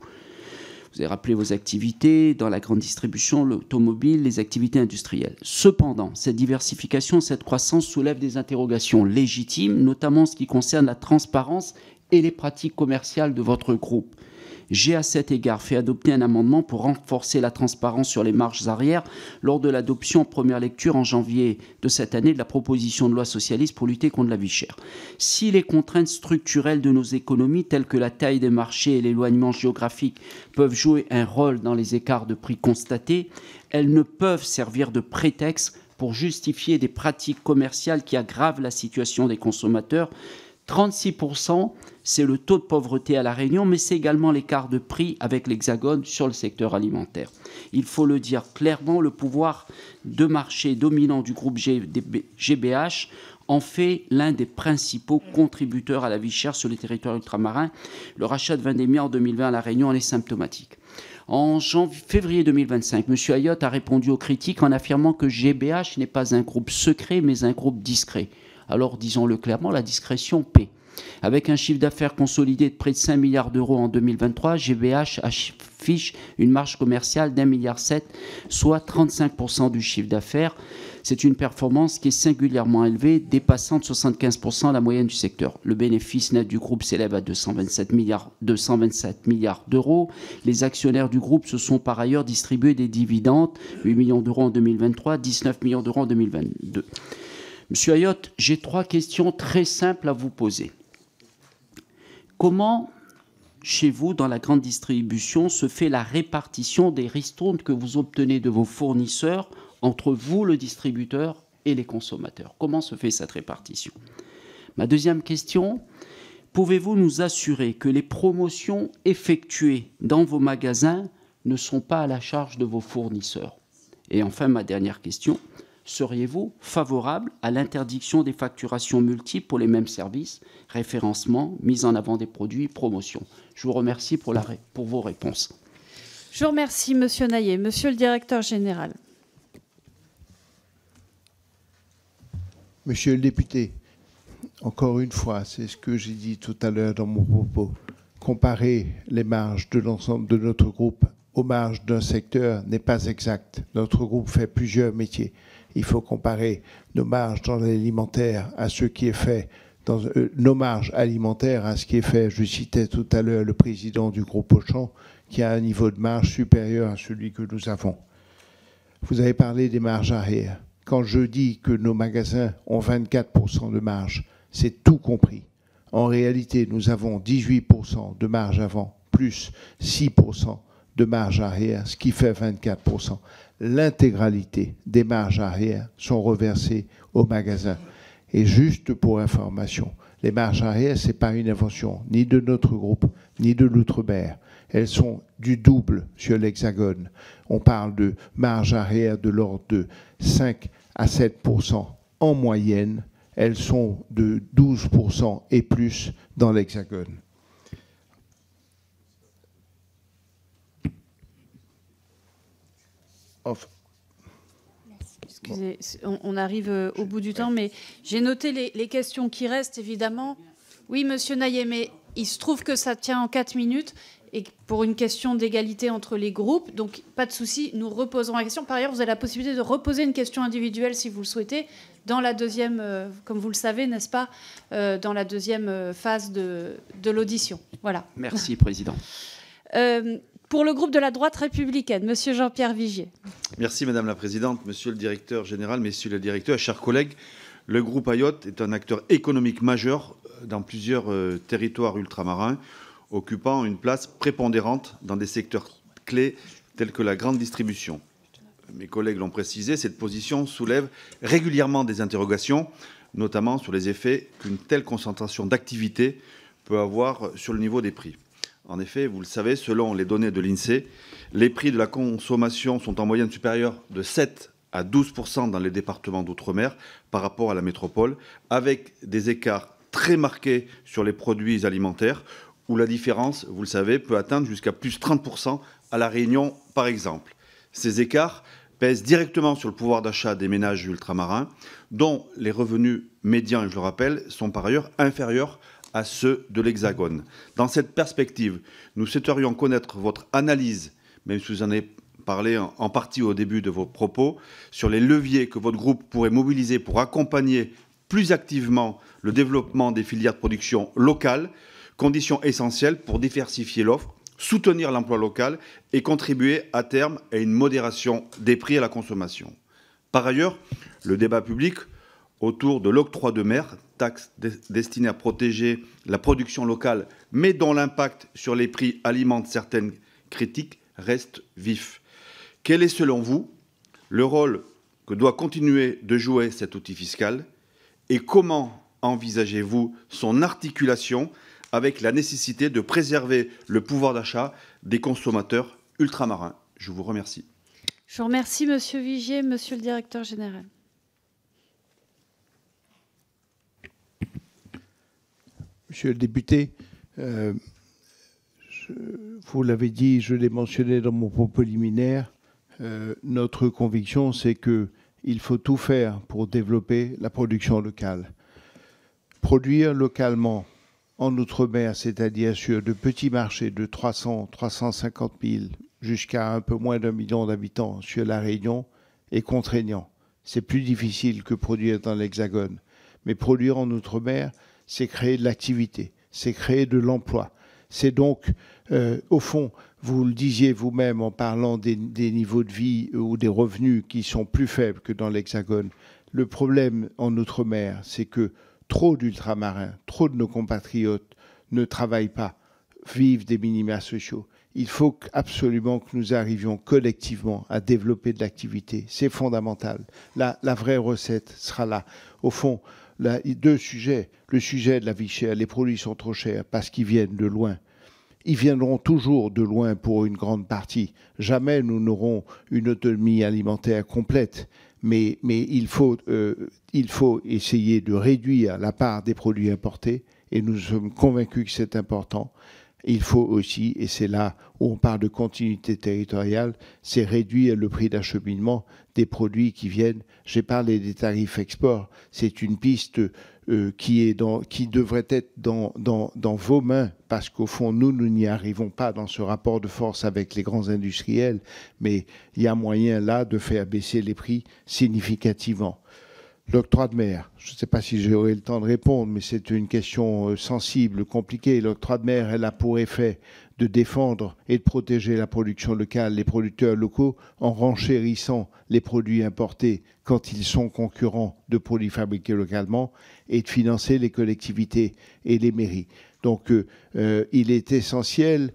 Vous avez rappelé vos activités dans la grande distribution, l'automobile, les activités industrielles. Cependant, cette diversification, cette croissance soulève des interrogations légitimes, notamment en ce qui concerne la transparence et les pratiques commerciales de votre groupe. J'ai à cet égard fait adopter un amendement pour renforcer la transparence sur les marges arrière lors de l'adoption en première lecture en janvier de cette année de la proposition de loi socialiste pour lutter contre la vie chère. Si les contraintes structurelles de nos économies, telles que la taille des marchés et l'éloignement géographique, peuvent jouer un rôle dans les écarts de prix constatés, elles ne peuvent servir de prétexte pour justifier des pratiques commerciales qui aggravent la situation des consommateurs. 36%, c'est le taux de pauvreté à La Réunion, mais c'est également l'écart de prix avec l'Hexagone sur le secteur alimentaire. Il faut le dire clairement, le pouvoir de marché dominant du groupe GBH en fait l'un des principaux contributeurs à la vie chère sur les territoires ultramarins. Le rachat de Vendémia en 2020 à La Réunion en est symptomatique. En février 2025, M. Ayotte a répondu aux critiques en affirmant que GBH n'est pas un groupe secret, mais un groupe discret. Alors, disons-le clairement, la discrétion paie. Avec un chiffre d'affaires consolidé de près de 5 milliards d'euros en 2023, GBH affiche une marge commerciale d'1,7 milliard, soit 35% du chiffre d'affaires. C'est une performance qui est singulièrement élevée, dépassant de 75% la moyenne du secteur. Le bénéfice net du groupe s'élève à 227 milliards d'euros. Les actionnaires du groupe se sont par ailleurs distribués des dividendes, 8 millions d'euros en 2023, 19 millions d'euros en 2022. Monsieur Ayotte, j'ai 3 questions très simples à vous poser. Comment, chez vous, dans la grande distribution, se fait la répartition des ristournes que vous obtenez de vos fournisseurs entre vous, le distributeur, et les consommateurs? Comment se fait cette répartition? Ma deuxième question, pouvez-vous nous assurer que les promotions effectuées dans vos magasins ne sont pas à la charge de vos fournisseurs? Et enfin, ma dernière question, seriez-vous favorable à l'interdiction des facturations multiples pour les mêmes services, référencement, mise en avant des produits, promotion? Je vous remercie pour vos réponses. Je vous remercie, Monsieur Naillet. Monsieur le directeur général. Monsieur le député, encore une fois, c'est ce que j'ai dit tout à l'heure dans mon propos. Comparer les marges de l'ensemble de notre groupe aux marges d'un secteur n'est pas exact. Notre groupe fait plusieurs métiers. Il faut comparer nos marges dans l'alimentaire à ce qui est fait, dans nos marges alimentaires à ce qui est fait. Je citais tout à l'heure le président du groupe Auchan qui a un niveau de marge supérieur à celui que nous avons. Vous avez parlé des marges arrière. Quand je dis que nos magasins ont 24% de marge, c'est tout compris. En réalité, nous avons 18% de marge avant, plus 6% de marge arrière, ce qui fait 24%. L'intégralité des marges arrière sont reversées aux magasins. Et juste pour information, les marges arrière, ce n'est pas une invention ni de notre groupe, ni de l'Outre-mer. Elles sont du double sur l'Hexagone. On parle de marge arrière de l'ordre de 5 à 7% en moyenne. Elles sont de 12% et plus dans l'Hexagone. Excusez, on arrive au bout du temps, mais j'ai noté les questions qui restent, évidemment. Oui, Monsieur Naillet, mais il se trouve que ça tient en 4 minutes et pour une question d'égalité entre les groupes. Donc, pas de souci, nous reposerons la question. Par ailleurs, vous avez la possibilité de reposer une question individuelle si vous le souhaitez dans la deuxième, comme vous le savez, n'est-ce pas, dans la deuxième phase de l'audition. Voilà. Merci, Président. Pour le groupe de la droite républicaine, Monsieur Jean-Pierre Vigier. Merci Madame la Présidente, Monsieur le Directeur Général, Messieurs les Directeurs, chers collègues. Le groupe Ayotte est un acteur économique majeur dans plusieurs territoires ultramarins, occupant une place prépondérante dans des secteurs clés tels que la grande distribution. Mes collègues l'ont précisé, cette position soulève régulièrement des interrogations, notamment sur les effets qu'une telle concentration d'activité peut avoir sur le niveau des prix. En effet, vous le savez, selon les données de l'INSEE, les prix de la consommation sont en moyenne supérieurs de 7 à 12% dans les départements d'outre-mer par rapport à la métropole, avec des écarts très marqués sur les produits alimentaires, où la différence, vous le savez, peut atteindre jusqu'à plus 30% à La Réunion, par exemple. Ces écarts pèsent directement sur le pouvoir d'achat des ménages ultramarins, dont les revenus médians, et je le rappelle, sont par ailleurs inférieurs à ceux de l'Hexagone. Dans cette perspective, nous souhaiterions connaître votre analyse, même si vous en avez parlé en partie au début de vos propos, sur les leviers que votre groupe pourrait mobiliser pour accompagner plus activement le développement des filières de production locales, condition essentielle pour diversifier l'offre, soutenir l'emploi local et contribuer à terme à une modération des prix à la consommation. Par ailleurs, le débat public autour de l'octroi de mer, taxe destinée à protéger la production locale, mais dont l'impact sur les prix alimente certaines critiques, reste vif. Quel est, selon vous, le rôle que doit continuer de jouer cet outil fiscal et comment envisagez-vous son articulation avec la nécessité de préserver le pouvoir d'achat des consommateurs ultramarins. Je vous remercie. Je vous remercie, Monsieur Vigier. Monsieur le directeur général. Monsieur le député, vous l'avez dit, je l'ai mentionné dans mon propos liminaire, notre conviction, c'est qu'il faut tout faire pour développer la production locale. Produire localement en Outre-mer, c'est-à-dire sur de petits marchés de 300, 350 000 jusqu'à un peu moins d'1 million d'habitants sur la Réunion, est contraignant. C'est plus difficile que produire dans l'Hexagone. Mais produire en Outre-mer, c'est créer de l'activité, c'est créer de l'emploi. C'est donc, au fond, vous le disiez vous-même en parlant des niveaux de vie ou des revenus qui sont plus faibles que dans l'Hexagone. Le problème en Outre-mer, c'est que trop d'ultramarins, trop de nos compatriotes ne travaillent pas, vivent des minima sociaux. Il faut absolument que nous arrivions collectivement à développer de l'activité. C'est fondamental. La vraie recette sera là. Au fond, deux sujets. Le sujet de la vie chère, les produits sont trop chers parce qu'ils viennent de loin. Ils viendront toujours de loin pour une grande partie. Jamais nous n'aurons une autonomie alimentaire complète. Mais il faut essayer de réduire la part des produits importés et nous sommes convaincus que c'est important. Il faut aussi, et c'est là où on parle de continuité territoriale, c'est réduire le prix d'acheminement des produits qui viennent. J'ai parlé des tarifs export. C'est une piste qui devrait être dans vos mains, parce qu'au fond, nous n'y arrivons pas dans ce rapport de force avec les grands industriels, mais il y a moyen là de faire baisser les prix significativement. L'octroi de mer, je ne sais pas si j'aurai le temps de répondre, mais c'est une question sensible, compliquée. L'octroi de mer, elle a pour effet de défendre et de protéger la production locale, les producteurs locaux, en renchérissant les produits importés quand ils sont concurrents de produits fabriqués localement, et de financer les collectivités et les mairies. Donc, il est essentiel,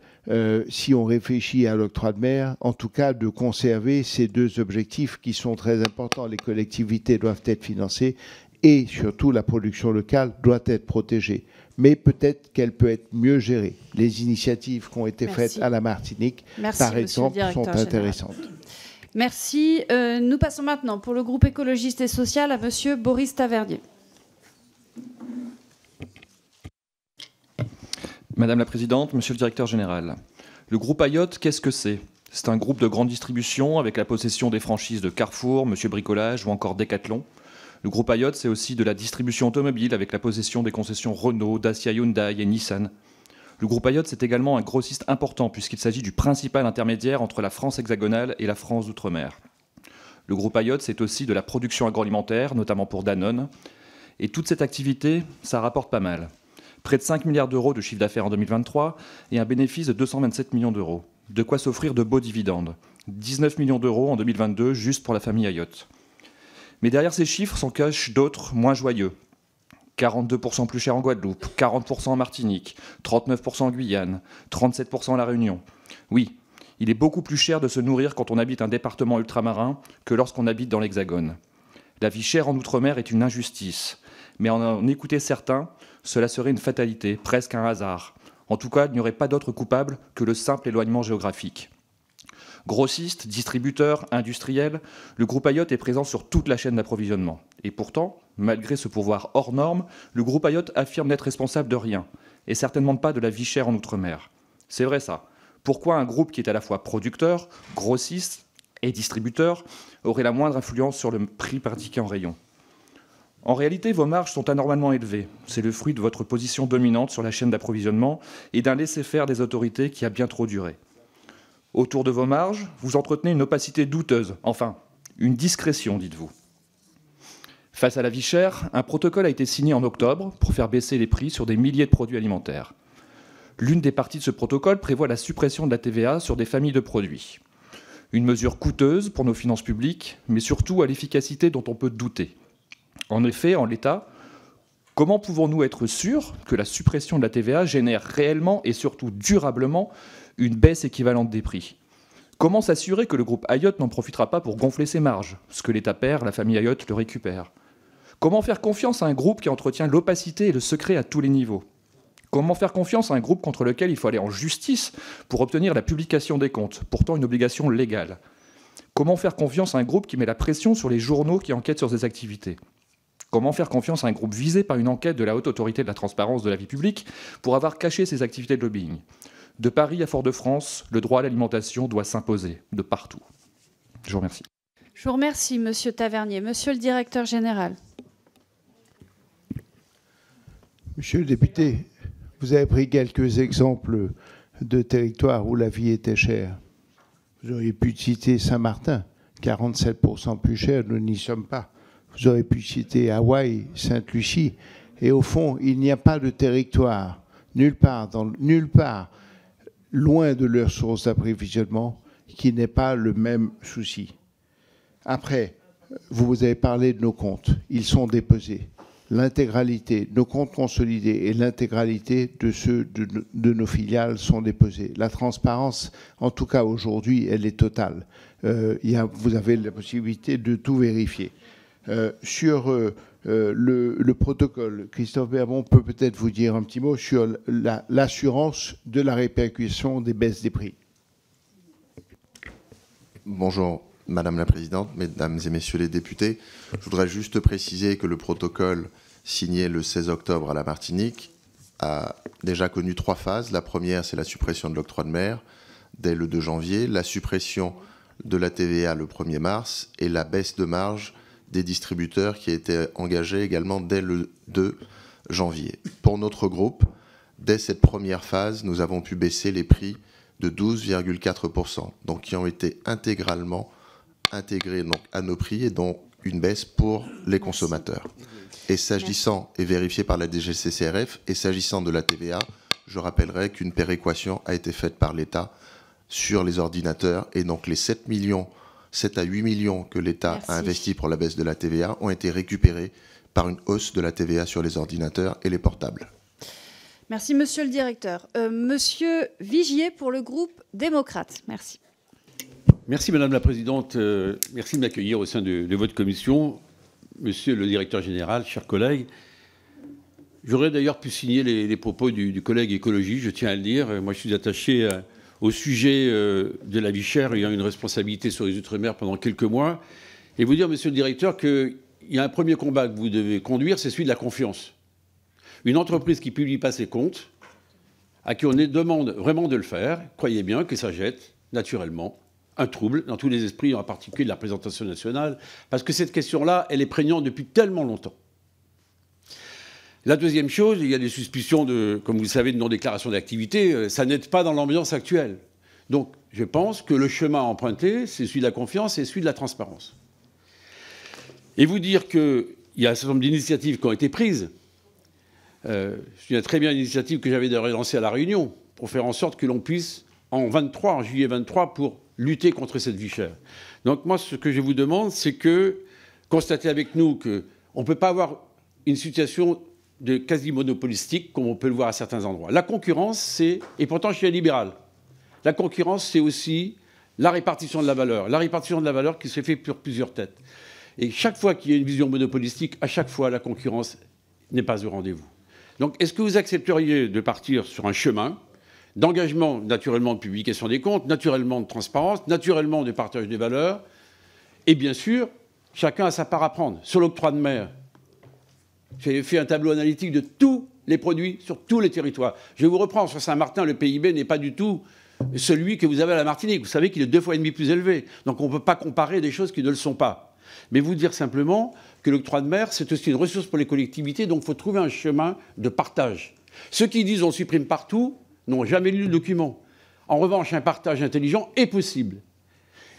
si on réfléchit à l'octroi de mer, en tout cas de conserver ces deux objectifs qui sont très importants. Les collectivités doivent être financées et surtout la production locale doit être protégée. Mais peut-être qu'elle peut être mieux gérée. Les initiatives qui ont été faites à la Martinique, par exemple, sont intéressantes. Merci. Nous passons maintenant pour le groupe écologiste et social à Monsieur Boris Tavernier. Madame la Présidente, Monsieur le Directeur Général, le groupe Ayotte, qu'est-ce que c'est ? C'est un groupe de grande distribution avec la possession des franchises de Carrefour, Monsieur Bricolage ou encore Decathlon. Le groupe Ayotte, c'est aussi de la distribution automobile avec la possession des concessions Renault, Dacia, Hyundai et Nissan. Le groupe Ayotte, c'est également un grossiste important puisqu'il s'agit du principal intermédiaire entre la France hexagonale et la France d'outre-mer. Le groupe Ayotte, c'est aussi de la production agroalimentaire, notamment pour Danone. Et toute cette activité, ça rapporte pas mal. Près de 5 milliards d'euros de chiffre d'affaires en 2023 et un bénéfice de 227 millions d'euros. De quoi s'offrir de beaux dividendes. 19 millions d'euros en 2022, juste pour la famille Ayotte. Mais derrière ces chiffres s'en cachent d'autres moins joyeux. 42% plus cher en Guadeloupe, 40% en Martinique, 39% en Guyane, 37% à La Réunion. Oui, il est beaucoup plus cher de se nourrir quand on habite un département ultramarin que lorsqu'on habite dans l'Hexagone. La vie chère en Outre-mer est une injustice. Mais en écouter certains, cela serait une fatalité, presque un hasard. En tout cas, il n'y aurait pas d'autre coupable que le simple éloignement géographique. Grossiste, distributeur, industriel, le groupe Ayotte est présent sur toute la chaîne d'approvisionnement. Et pourtant, malgré ce pouvoir hors norme, le groupe Ayotte affirme n'être responsable de rien, et certainement pas de la vie chère en Outre-mer. C'est vrai ça. Pourquoi un groupe qui est à la fois producteur, grossiste et distributeur aurait la moindre influence sur le prix pratiqué en rayon ? En réalité, vos marges sont anormalement élevées. C'est le fruit de votre position dominante sur la chaîne d'approvisionnement et d'un laisser-faire des autorités qui a bien trop duré. Autour de vos marges, vous entretenez une opacité douteuse, enfin, une discrétion, dites-vous. Face à la vie chère, un protocole a été signé en octobre pour faire baisser les prix sur des milliers de produits alimentaires. L'une des parties de ce protocole prévoit la suppression de la TVA sur des familles de produits. Une mesure coûteuse pour nos finances publiques, mais surtout à l'efficacité dont on peut douter. En effet, en l'état, comment pouvons-nous être sûrs que la suppression de la TVA génère réellement et surtout durablement une baisse équivalente des prix ? Comment s'assurer que le groupe Ayotte n'en profitera pas pour gonfler ses marges ? Ce que l'État perd, la famille Ayotte le récupère. Comment faire confiance à un groupe qui entretient l'opacité et le secret à tous les niveaux ? Comment faire confiance à un groupe contre lequel il faut aller en justice pour obtenir la publication des comptes, pourtant une obligation légale? Comment faire confiance à un groupe qui met la pression sur les journaux qui enquêtent sur ses activités? Comment faire confiance à un groupe visé par une enquête de la Haute Autorité de la Transparence de la Vie Publique pour avoir caché ses activités de lobbying? De Paris à Fort-de-France, le droit à l'alimentation doit s'imposer de partout. Je vous remercie. Je vous remercie, Monsieur Tavernier. Monsieur le directeur général. Monsieur le député, vous avez pris quelques exemples de territoires où la vie était chère. Vous auriez pu citer Saint-Martin, 47% plus cher, nous n'y sommes pas. Vous auriez pu citer Hawaï, Sainte-Lucie. Et au fond, il n'y a pas de territoire, nulle part, loin de leur source d'approvisionnement, qui n'ait pas le même souci. Après, vous avez parlé de nos comptes. Ils sont déposés. L'intégralité, nos comptes consolidés et l'intégralité de ceux de nos filiales sont déposés. La transparence, en tout cas aujourd'hui, elle est totale. Vous avez la possibilité de tout vérifier. Sur le protocole, Christophe Berbon peut peut-être vous dire un petit mot sur l'assurance de la répercussion des baisses des prix. Bonjour, Madame la Présidente, Mesdames et Messieurs les députés. Je voudrais juste préciser que le protocole signé le 16 octobre à la Martinique a déjà connu 3 phases. La première, c'est la suppression de l'octroi de mer dès le 2 janvier, la suppression de la TVA le 1er mars et la baisse de marge des distributeurs qui a été engagée également dès le 2 janvier. Pour notre groupe, dès cette première phase, nous avons pu baisser les prix de 12,4%, donc qui ont été intégralement intégrés donc, à nos prix et dont une baisse pour les consommateurs. Et s'agissant, et vérifié par la DGCCRF, et s'agissant de la TVA, je rappellerai qu'une péréquation a été faite par l'État sur les ordinateurs et donc les 7 à 8 millions que l'État a investis pour la baisse de la TVA ont été récupérés par une hausse de la TVA sur les ordinateurs et les portables. Merci, Monsieur le directeur. Monsieur Vigier pour le groupe démocrate. Merci. Merci, Madame la Présidente. Merci de m'accueillir au sein de votre commission. Monsieur le directeur général, chers collègues, j'aurais d'ailleurs pu signer les propos du collègue écologie, je tiens à le dire. Moi, je suis attaché au sujet de la vie chère, ayant une responsabilité sur les Outre-mer pendant quelques mois. Et vous dire, monsieur le directeur, qu'il y a un premier combat que vous devez conduire, c'est celui de la confiance. Une entreprise qui ne publie pas ses comptes, à qui on demande vraiment de le faire, croyez bien que ça jette, naturellement, un trouble dans tous les esprits, en particulier de la représentation nationale, parce que cette question-là, elle est prégnante depuis tellement longtemps. La deuxième chose, il y a des suspicions de, comme vous le savez, de non-déclaration d'activité. Ça n'aide pas dans l'ambiance actuelle. Donc, je pense que le chemin à emprunter, c'est celui de la confiance et celui de la transparence. Et vous dire qu'il y a un certain nombre d'initiatives qui ont été prises. Je me souviens très bien l'initiative que j'avais lancée à La Réunion pour faire en sorte que l'on puisse, en juillet 23, pour lutter contre cette vie chère. Donc moi, ce que je vous demande, c'est que constatez avec nous qu'on ne peut pas avoir une situation de quasi monopolistique comme on peut le voir à certains endroits. La concurrence, c'est, et pourtant je suis un libéral, la concurrence, c'est aussi la répartition de la valeur. La répartition de la valeur qui se fait sur plusieurs têtes. Et chaque fois qu'il y a une vision monopolistique, à chaque fois, la concurrence n'est pas au rendez-vous. Donc, est-ce que vous accepteriez de partir sur un chemin d'engagement, naturellement, de publication des comptes, naturellement de transparence, naturellement de partage des valeurs, et bien sûr, chacun a sa part à prendre. Sur l'octroi de mer, j'ai fait un tableau analytique de tous les produits sur tous les territoires. Je vous reprends, sur Saint-Martin, le PIB n'est pas du tout celui que vous avez à la Martinique. Vous savez qu'il est 2,5 fois plus élevé. Donc on ne peut pas comparer des choses qui ne le sont pas. Mais vous dire simplement que l'octroi de mer, c'est aussi une ressource pour les collectivités, donc il faut trouver un chemin de partage. Ceux qui disent on supprime partout n'ont jamais lu le document. En revanche, un partage intelligent est possible.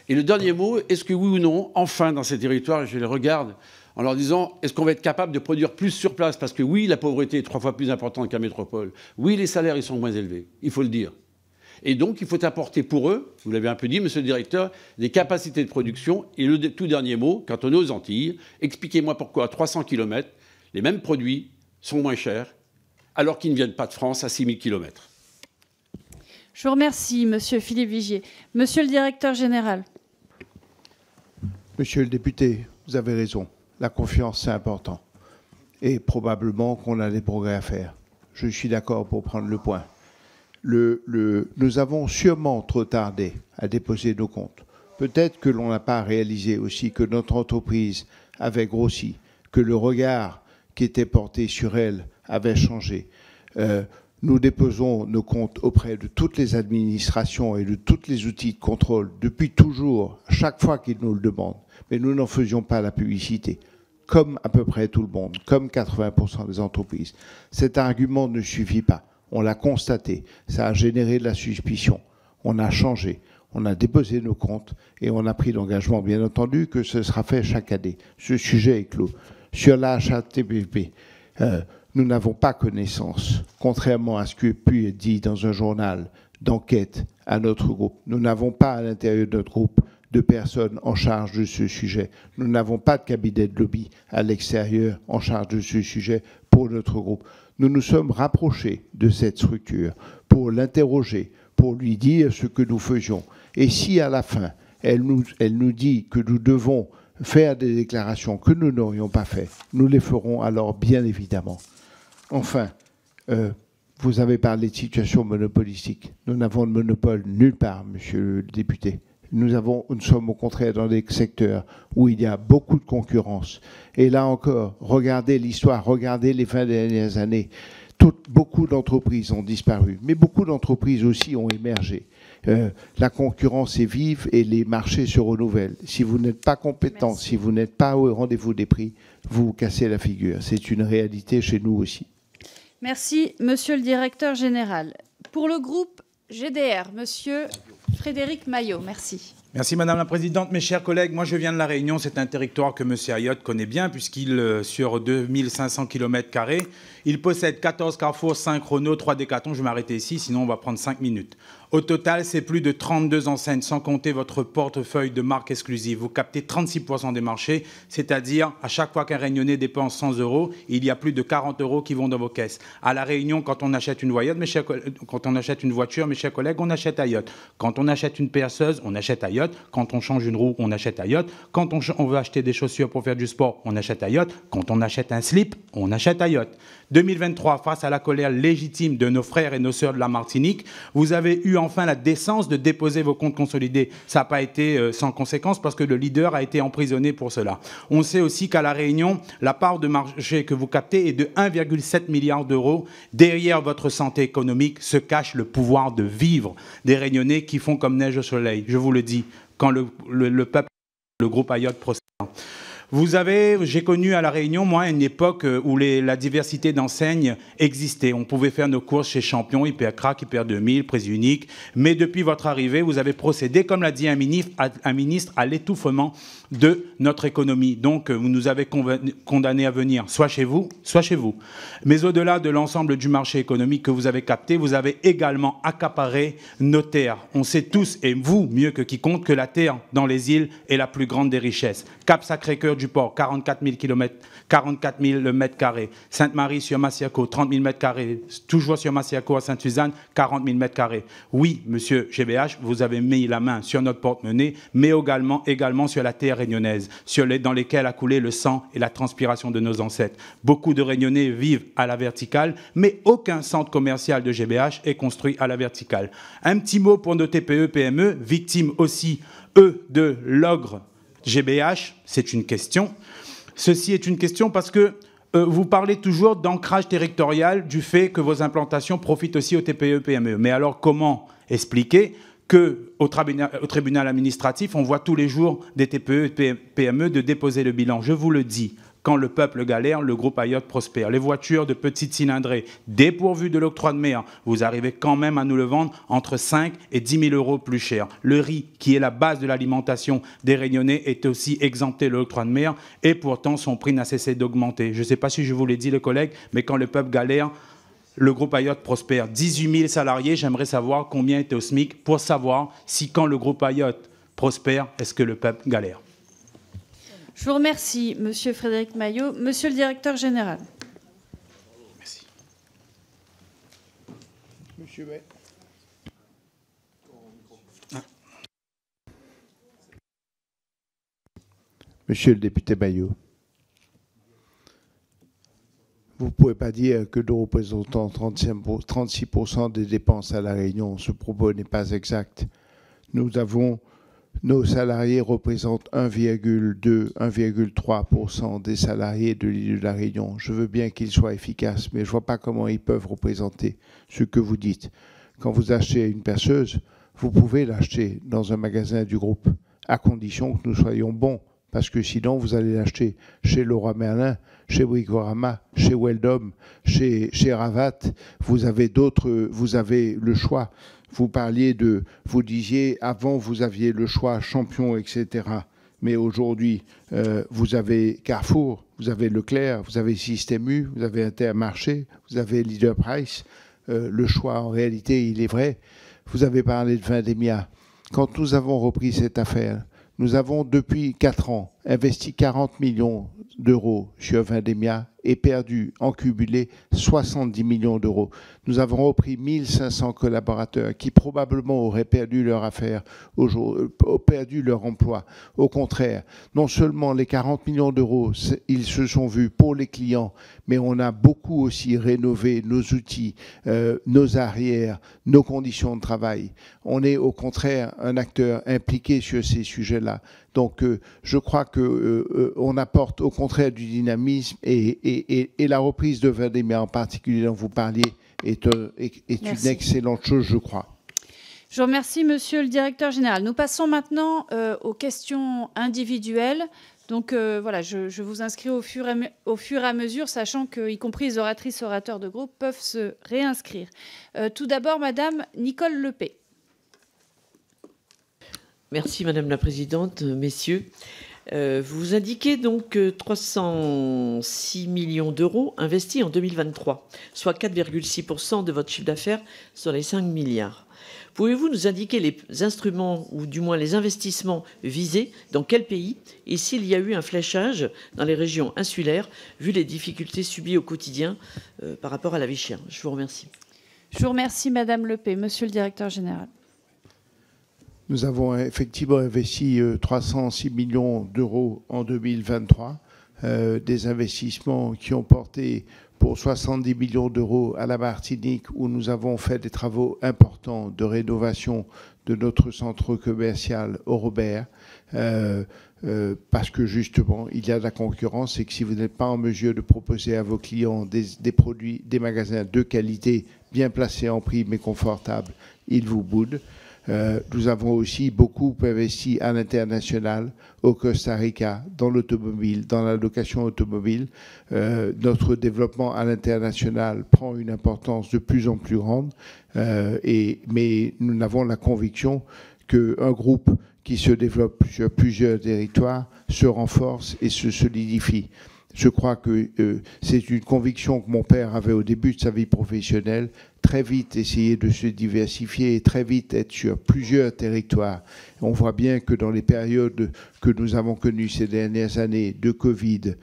Et le dernier mot, est-ce que oui ou non, enfin, dans ces territoires, je les regarde en leur disant, est-ce qu'on va être capable de produire plus sur place? Parce que oui, la pauvreté est 3 fois plus importante qu'à métropole. Oui, les salaires, ils sont moins élevés. Il faut le dire. Et donc, il faut apporter pour eux, vous l'avez un peu dit, monsieur le directeur, des capacités de production. Et le tout dernier mot, quand on est aux Antilles, expliquez-moi pourquoi à 300 km, les mêmes produits sont moins chers, alors qu'ils ne viennent pas de France à 6000 km. Je vous remercie, monsieur Philippe Vigier. Monsieur le directeur général. Monsieur le député, vous avez raison. La confiance, c'est important. Et probablement qu'on a des progrès à faire. je suis d'accord pour prendre le point. Nous avons sûrement trop tardé à déposer nos comptes. Peut-être que l'on n'a pas réalisé aussi que notre entreprise avait grossi, que le regard qui était porté sur elle avait changé. Nous déposons nos comptes auprès de toutes les administrations et de tous les outils de contrôle depuis toujours, chaque fois qu'ils nous le demandent. Mais nous n'en faisions pas la publicité, comme à peu près tout le monde, comme 80% des entreprises. Cet argument ne suffit pas. On l'a constaté. Ça a généré de la suspicion. On a changé. On a déposé nos comptes et on a pris l'engagement, bien entendu, que ce sera fait chaque année. Ce sujet est clos. Sur la HATVP, nous n'avons pas connaissance, contrairement à ce qui a pu être dit dans un journal d'enquête à notre groupe. Nous n'avons pas à l'intérieur de notre groupe de personnes en charge de ce sujet. Nous n'avons pas de cabinet de lobby à l'extérieur en charge de ce sujet pour notre groupe. Nous nous sommes rapprochés de cette structure pour l'interroger, pour lui dire ce que nous faisions. Et si à la fin, elle nous dit que nous devons faire des déclarations que nous n'aurions pas faites, nous les ferons alors bien évidemment. Enfin, vous avez parlé de situation monopolistique. Nous n'avons de monopole nulle part, monsieur le député. Nous sommes au contraire dans des secteurs où il y a beaucoup de concurrence. Et là encore, regardez l'histoire, regardez les 20 dernières années. Beaucoup d'entreprises ont disparu, mais beaucoup d'entreprises aussi ont émergé. La concurrence est vive et les marchés se renouvellent. Si vous n'êtes pas compétent, merci, si vous n'êtes pas au rendez-vous des prix, vous vous cassez la figure. C'est une réalité chez nous aussi. Merci, monsieur le directeur général. Pour le groupe GDR, monsieur Frédéric Maillot, merci. Merci Madame la Présidente. Mes chers collègues, moi je viens de La Réunion, c'est un territoire que monsieur Ayotte connaît bien puisqu'il, sur 2500 km², il possède 14 carrefours, 5 Renault, 3 Décathlon. Je vais m'arrêter ici, sinon on va prendre 5 minutes. Au total, c'est plus de 32 enseignes, sans compter votre portefeuille de marques exclusives. Vous captez 36% des marchés, c'est-à-dire à chaque fois qu'un Réunionnais dépense 100 €, il y a plus de 40 € qui vont dans vos caisses. À La Réunion, quand on achète une voiture, mes chers collègues, on achète Ayotte. Quand on achète une perceuse, on achète Ayotte. Quand on change une roue, on achète Ayotte. Quand on veut acheter des chaussures pour faire du sport, on achète Ayotte. Quand on achète un slip, on achète Ayotte. 2023, face à la colère légitime de nos frères et nos sœurs de la Martinique, vous avez eu enfin la décence de déposer vos comptes consolidés. Ça n'a pas été sans conséquence parce que le leader a été emprisonné pour cela. On sait aussi qu'à La Réunion, la part de marché que vous captez est de 1,7 milliard d'euros. Derrière votre santé économique se cache le pouvoir de vivre des Réunionnais qui font comme neige au soleil. Je vous le dis, quand le peuple, le groupe Ayotte prospère. J'ai connu à La Réunion, moi, une époque où la diversité d'enseignes existait. On pouvait faire nos courses chez Champion, Hypercrac, Hyper 2000, Prix Unique. Mais depuis votre arrivée, vous avez procédé, comme l'a dit un ministre, à l'étouffement de notre économie. Donc, vous nous avez condamnés à venir, soit chez vous, soit chez vous. Mais au-delà de l'ensemble du marché économique que vous avez capté, vous avez également accaparé nos terres. On sait tous, et vous mieux que quiconque, que la terre dans les îles est la plus grande des richesses. Cap-Sacré-Cœur du Port, 44 000 mètres carrés. Sainte-Marie-sur-Massiaco, 30 000 mètres carrés. Toujours sur Massiaco à Sainte-Suzanne, 40 000 mètres carrés. Oui, monsieur GBH, vous avez mis la main sur notre porte-monnaie, mais également sur la terre réunionnaise, dans lesquelles a coulé le sang et la transpiration de nos ancêtres. Beaucoup de Réunionnais vivent à la verticale, mais aucun centre commercial de GBH est construit à la verticale. Un petit mot pour nos TPE-PME, victimes aussi, eux, de l'ogre GBH, c'est une question. Ceci est une question parce que vous parlez toujours d'ancrage territorial du fait que vos implantations profitent aussi aux TPE-PME. Mais alors comment expliquer qu'au tribunal administratif, on voit tous les jours des TPE-PME de déposer le bilan? Je vous le dis, quand le peuple galère, le groupe Ayotte prospère. Les voitures de petite cylindrée, dépourvues de l'octroi de mer, vous arrivez quand même à nous le vendre entre 5 et 10 000 € plus cher. Le riz, qui est la base de l'alimentation des Réunionnais, est aussi exempté de l'octroi de mer et pourtant son prix n'a cessé d'augmenter. Je ne sais pas si je vous l'ai dit, les collègues, mais quand le peuple galère, le groupe Ayotte prospère. 18 000 salariés, j'aimerais savoir combien était au SMIC pour savoir si quand le groupe Ayotte prospère, est-ce que le peuple galère. Je vous remercie, monsieur Frédéric Maillot. Monsieur le directeur général. Merci. Monsieur May. Monsieur le député Maillot, vous pouvez pas dire que nous représentons 36% des dépenses à La Réunion. Ce propos n'est pas exact. Nos salariés représentent 1,3% des salariés de l'île de La Réunion. Je veux bien qu'ils soient efficaces, mais je ne vois pas comment ils peuvent représenter ce que vous dites. Quand vous achetez une perceuse, vous pouvez l'acheter dans un magasin du groupe, à condition que nous soyons bons. Parce que sinon, vous allez l'acheter chez Leroy Merlin, chez Bricorama, chez Weldom, chez Ravat. Vous avez le choix. Vous disiez, avant, vous aviez le choix Champion, etc. Mais aujourd'hui, vous avez Carrefour, vous avez Leclerc, vous avez Système U, vous avez Intermarché, vous avez Leader Price. Le choix, en réalité, il est vrai. Vous avez parlé de Vendémia. Quand nous avons repris cette affaire, nous avons, depuis 4 ans, investi 40 millions d'euros sur Vendémia et perdu, en cumulé, 70 millions d'euros. Nous avons repris 1500 collaborateurs qui probablement auraient perdu leur affaire, perdu leur emploi. Au contraire, non seulement les 40 millions d'euros, ils se sont vus pour les clients, mais on a beaucoup aussi rénové nos outils, nos arrières, nos conditions de travail. On est au contraire un acteur impliqué sur ces sujets-là. Donc je crois qu'on apporte au contraire du dynamisme et la reprise de Vendémia en particulier dont vous parliez est une excellente chose, je crois. Je vous remercie, Monsieur le Directeur Général. Nous passons maintenant aux questions individuelles. Donc voilà, je vous inscris au fur et à mesure, sachant qu'y compris les oratrices et orateurs de groupe peuvent se réinscrire. Tout d'abord, Madame Nicole Lepay. Merci Madame la Présidente, messieurs. Vous indiquez donc 306 millions d'euros investis en 2023, soit 4,6% de votre chiffre d'affaires sur les 5 milliards. Pouvez-vous nous indiquer les instruments ou du moins les investissements visés, dans quel pays, et s'il y a eu un fléchage dans les régions insulaires, vu les difficultés subies au quotidien par rapport à la vie chère? Je vous remercie. Je vous remercie Madame Lepay. Monsieur le Directeur Général. Nous avons effectivement investi 306 millions d'euros en 2023, des investissements qui ont porté pour 70 millions d'euros à la Martinique, où nous avons fait des travaux importants de rénovation de notre centre commercial au Robert, parce que justement, il y a de la concurrence et que si vous n'êtes pas en mesure de proposer à vos clients des produits, des magasins de qualité, bien placés en prix mais confortables, ils vous boudent. Nous avons aussi beaucoup investi à l'international, au Costa Rica, dans l'automobile, dans la location automobile. Notre développement à l'international prend une importance de plus en plus grande, mais nous avons la conviction qu'un groupe qui se développe sur plusieurs territoires se renforce et se solidifie. Je crois que c'est une conviction que mon père avait au début de sa vie professionnelle, très vite essayer de se diversifier et très vite être sur plusieurs territoires. On voit bien que dans les périodes que nous avons connues ces dernières années de Covid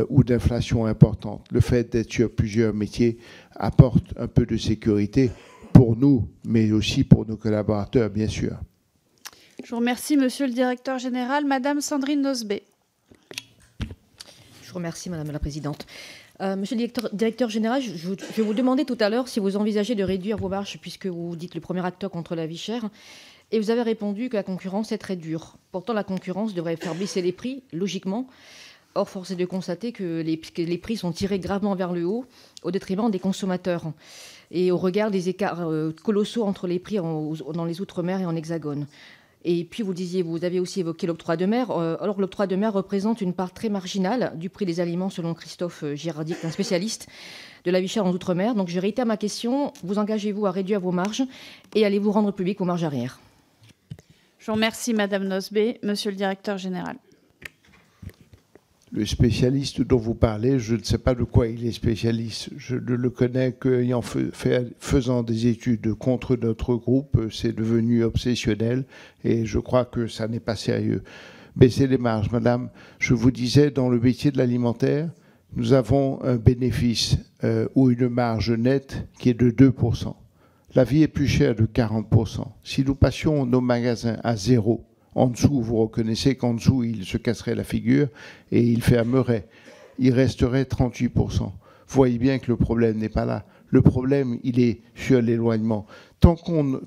ou d'inflation importante, le fait d'être sur plusieurs métiers apporte un peu de sécurité pour nous, mais aussi pour nos collaborateurs, bien sûr. Je vous remercie, Monsieur le Directeur Général. Madame Sandrine Nosbé. Je vous remercie, Madame la Présidente. Monsieur le Directeur Général, je vais vous demander tout à l'heure si vous envisagez de réduire vos marges, puisque vous dites le premier acteur contre la vie chère, et vous avez répondu que la concurrence est très dure. Pourtant, la concurrence devrait faire baisser les prix, logiquement. Or, force est de constater que les prix sont tirés gravement vers le haut, au détriment des consommateurs, et au regard des écarts colossaux entre les prix dans les Outre-mer et en Hexagone. Et puis, vous avez aussi évoqué l'octroi de mer. Alors, l'octroi de mer représente une part très marginale du prix des aliments, selon Christophe Girardi, un spécialiste de la vie chère en Outre-mer. Donc, je réitère ma question. Vous engagez-vous à réduire vos marges et allez-vous rendre public vos marges arrière? Je vous remercie, Madame Nosbé. Monsieur le Directeur Général. Le spécialiste dont vous parlez, je ne sais pas de quoi il est spécialiste. Je ne le connais qu'ayant faisant des études contre notre groupe. C'est devenu obsessionnel et je crois que ça n'est pas sérieux. Baisser les marges, madame. Je vous disais, dans le métier de l'alimentaire, nous avons un bénéfice ou une marge nette qui est de 2%. La vie est plus chère de 40%. Si nous passions nos magasins à zéro, en dessous, vous reconnaissez qu'en dessous, il se casserait la figure et il fermerait. Il resterait 38%. vous voyez bien que le problème n'est pas là. Le problème, il est sur l'éloignement. Tant qu'on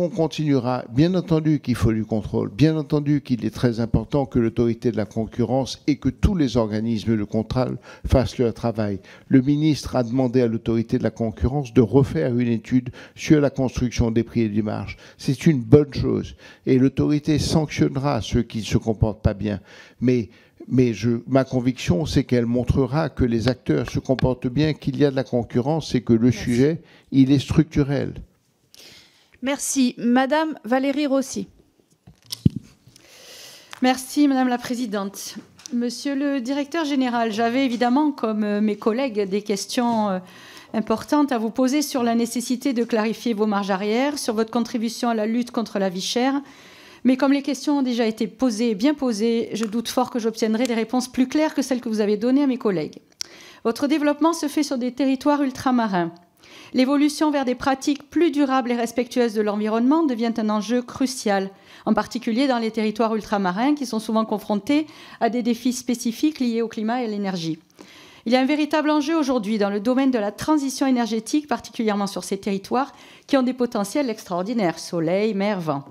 continuera, bien entendu qu'il faut du contrôle, bien entendu qu'il est très important que l'autorité de la concurrence et que tous les organismes de contrôle fassent leur travail. Le ministre a demandé à l'autorité de la concurrence de refaire une étude sur la construction des prix et des marges. C'est une bonne chose. Et l'autorité sanctionnera ceux qui ne se comportent pas bien. Mais ma conviction, c'est qu'elle montrera que les acteurs se comportent bien, qu'il y a de la concurrence et que le sujet, il est structurel. Merci. Madame Valérie Rossi. Merci, Madame la Présidente. Monsieur le Directeur Général, j'avais évidemment, comme mes collègues, des questions importantes à vous poser sur la nécessité de clarifier vos marges arrière, sur votre contribution à la lutte contre la vie chère. Mais comme les questions ont déjà été posées, bien posées, je doute fort que j'obtiendrai des réponses plus claires que celles que vous avez données à mes collègues. Votre développement se fait sur des territoires ultramarins. L'évolution vers des pratiques plus durables et respectueuses de l'environnement devient un enjeu crucial, en particulier dans les territoires ultramarins qui sont souvent confrontés à des défis spécifiques liés au climat et à l'énergie. Il y a un véritable enjeu aujourd'hui dans le domaine de la transition énergétique, particulièrement sur ces territoires qui ont des potentiels extraordinaires, soleil, mer, vent.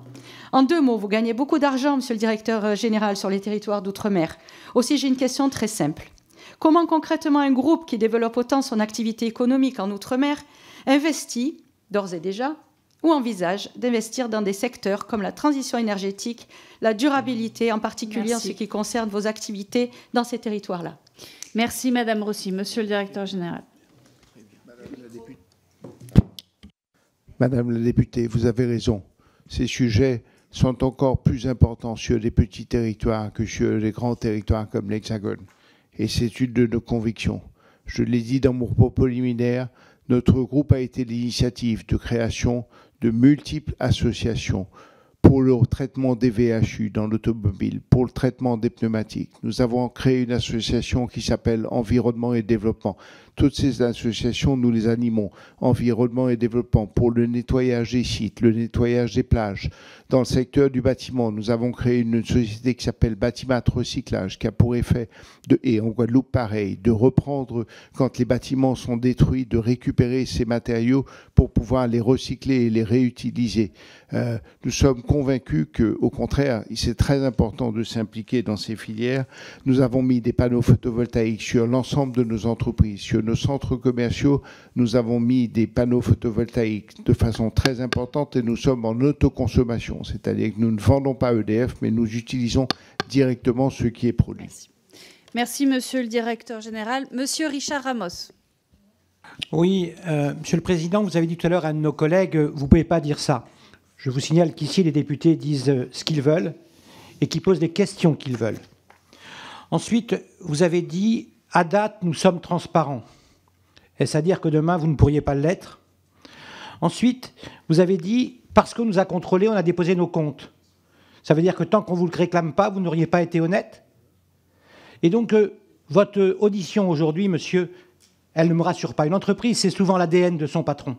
En 2 mots, vous gagnez beaucoup d'argent, Monsieur le Directeur Général, sur les territoires d'outre-mer. Aussi, j'ai une question très simple. Comment concrètement un groupe qui développe autant son activité économique en outre-mer investit, d'ores et déjà, ou envisage d'investir dans des secteurs comme la transition énergétique, la durabilité, en particulier en ce qui concerne vos activités dans ces territoires-là? Merci, Madame Rossi. Monsieur le Directeur Général. Madame la députée, vous avez raison. Ces sujets sont encore plus importants sur les petits territoires que sur les grands territoires comme l'Hexagone. Et c'est une de nos convictions. Je l'ai dit dans mon propos liminaire, notre groupe a été l'initiative de création de multiples associations pour le traitement des VHU dans l'automobile, pour le traitement des pneumatiques. Nous avons créé une association qui s'appelle Environnement et Développement. Toutes ces associations, nous les animons. Environnement et Développement pour le nettoyage des sites, le nettoyage des plages. Dans le secteur du bâtiment, nous avons créé une société qui s'appelle Bâtiment Recyclage, qui a pour effet, et en Guadeloupe pareil, de reprendre, quand les bâtiments sont détruits, de récupérer ces matériaux pour pouvoir les recycler et les réutiliser. Nous sommes convaincus qu'au contraire, c'est très important de s'impliquer dans ces filières. Nous avons mis des panneaux photovoltaïques sur l'ensemble de nos entreprises, sur nos centres commerciaux. Nous avons mis des panneaux photovoltaïques de façon très importante et nous sommes en autoconsommation, c'est-à-dire que nous ne vendons pas EDF, mais nous utilisons directement ce qui est produit. Merci, Monsieur le Directeur Général. Monsieur Richard Ramos. Oui, Monsieur le Président, vous avez dit tout à l'heure à un de nos collègues, vous ne pouvez pas dire ça. Je vous signale qu'ici, les députés disent ce qu'ils veulent et qu'ils posent les questions qu'ils veulent. Ensuite, vous avez dit, à date, nous sommes transparents. Est-ce à dire que demain, vous ne pourriez pas l'être? Ensuite, vous avez dit, parce qu'on nous a contrôlés, on a déposé nos comptes. Ça veut dire que tant qu'on ne vous le réclame pas, vous n'auriez pas été honnête? Et donc, votre audition aujourd'hui, monsieur, elle ne me rassure pas. Une entreprise, c'est souvent l'ADN de son patron.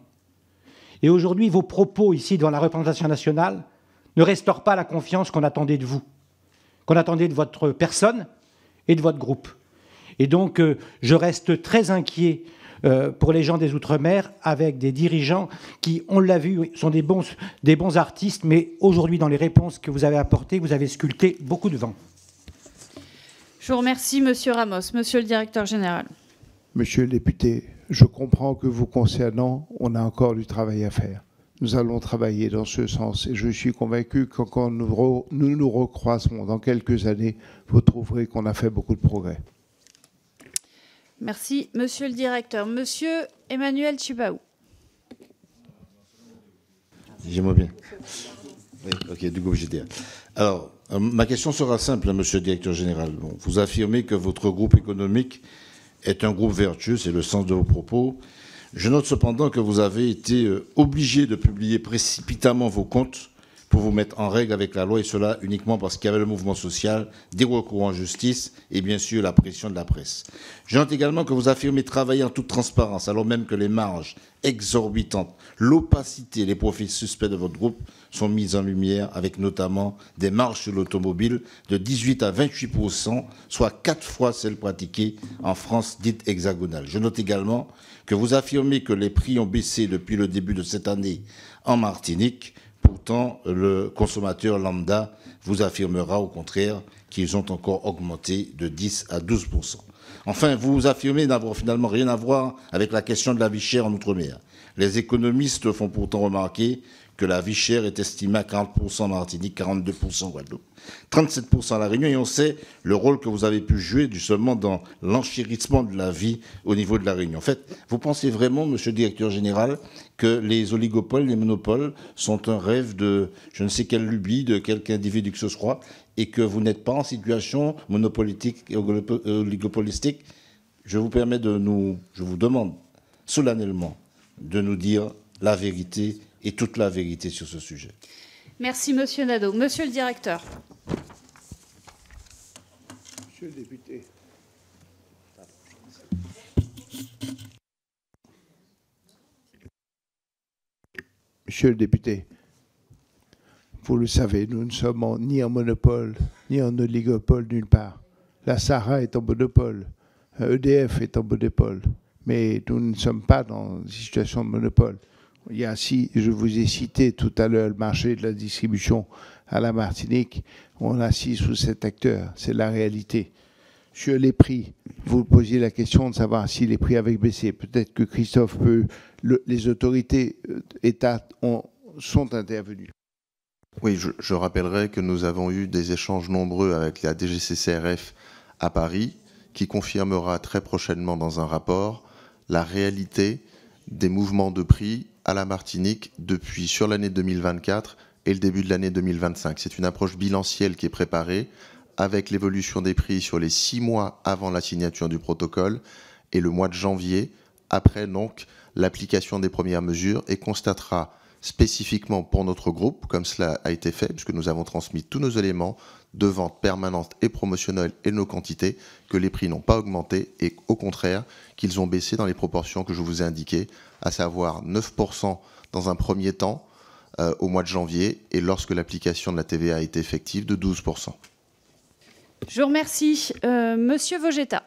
Et aujourd'hui, vos propos ici devant la représentation nationale ne restaurent pas la confiance qu'on attendait de vous, qu'on attendait de votre personne et de votre groupe. Et donc, je reste très inquiet pour les gens des Outre-mer avec des dirigeants qui, on l'a vu, sont des bons artistes, mais aujourd'hui, dans les réponses que vous avez apportées, vous avez sculpté beaucoup de vent. Je vous remercie, Monsieur Ramos. Monsieur le Directeur Général. Monsieur le député, je comprends que vous concernant, on a encore du travail à faire. Nous allons travailler dans ce sens et je suis convaincu que quand nous nous recroiserons dans quelques années, vous trouverez qu'on a fait beaucoup de progrès. Merci, Monsieur le Directeur. Monsieur Emmanuel Tchibaou. J'aimerais bien. Oui, ok, du groupe GDA. Alors, ma question sera simple, Monsieur le Directeur Général. Bon, vous affirmez que votre groupe économique est un groupe vertueux, c'est le sens de vos propos. Je note cependant que vous avez été obligé de publier précipitamment vos comptes pour vous mettre en règle avec la loi, et cela uniquement parce qu'il y avait le mouvement social, des recours en justice et bien sûr la pression de la presse. Je note également que vous affirmez travailler en toute transparence, alors même que les marges exorbitantes, l'opacité, les profits suspects de votre groupe sont mis en lumière, avec notamment des marges sur l'automobile de 18 à 28%, soit 4 fois celles pratiquées en France dite hexagonale. Je note également que vous affirmez que les prix ont baissé depuis le début de cette année en Martinique. Pourtant, le consommateur lambda vous affirmera au contraire qu'ils ont encore augmenté de 10 à 12%. Enfin, vous affirmez n'avoir finalement rien à voir avec la question de la vie chère en Outre-mer. Les économistes font pourtant remarquer que la vie chère est estimée à 40% en Martinique, 42% en Guadeloupe, 37% à La Réunion, et on sait le rôle que vous avez pu jouer justement dans l'enchérissement de la vie au niveau de La Réunion. En fait, vous pensez vraiment, monsieur le directeur général, que les oligopoles, les monopoles sont un rêve de je ne sais quelle lubie, de quelque individu que ce soit, et que vous n'êtes pas en situation monopolitique et oligopolistique? Je vous demande solennellement de nous dire la vérité et toute la vérité sur ce sujet. Merci, monsieur Nadeau. Monsieur le directeur. Monsieur le député. Monsieur le député, vous le savez, nous ne sommes ni en monopole, ni en oligopole nulle part. La Sahara est en monopole, EDF est en monopole, mais nous ne sommes pas dans une situation de monopole. Il y a je vous ai cité tout à l'heure le marché de la distribution à la Martinique. On a 6 ou 7 acteurs, c'est la réalité. Sur les prix, vous posiez la question de savoir si les prix avaient baissé. Peut-être que Christophe peut... les autorités État sont intervenues. Oui, je rappellerai que nous avons eu des échanges nombreux avec la DGCCRF à Paris, qui confirmera très prochainement dans un rapport la réalité des mouvements de prix à la Martinique depuis sur l'année 2024 et le début de l'année 2025. C'est une approche bilancielle qui est préparée avec l'évolution des prix sur les 6 mois avant la signature du protocole et le mois de janvier, après donc l'application des premières mesures, et constatera spécifiquement pour notre groupe, comme cela a été fait, puisque nous avons transmis tous nos éléments de vente permanente et promotionnelle et nos quantités, que les prix n'ont pas augmenté et au contraire qu'ils ont baissé dans les proportions que je vous ai indiquées, à savoir 9% dans un premier temps au mois de janvier et lorsque l'application de la TVA a été effective de 12%. Je vous remercie. Monsieur Vogetta.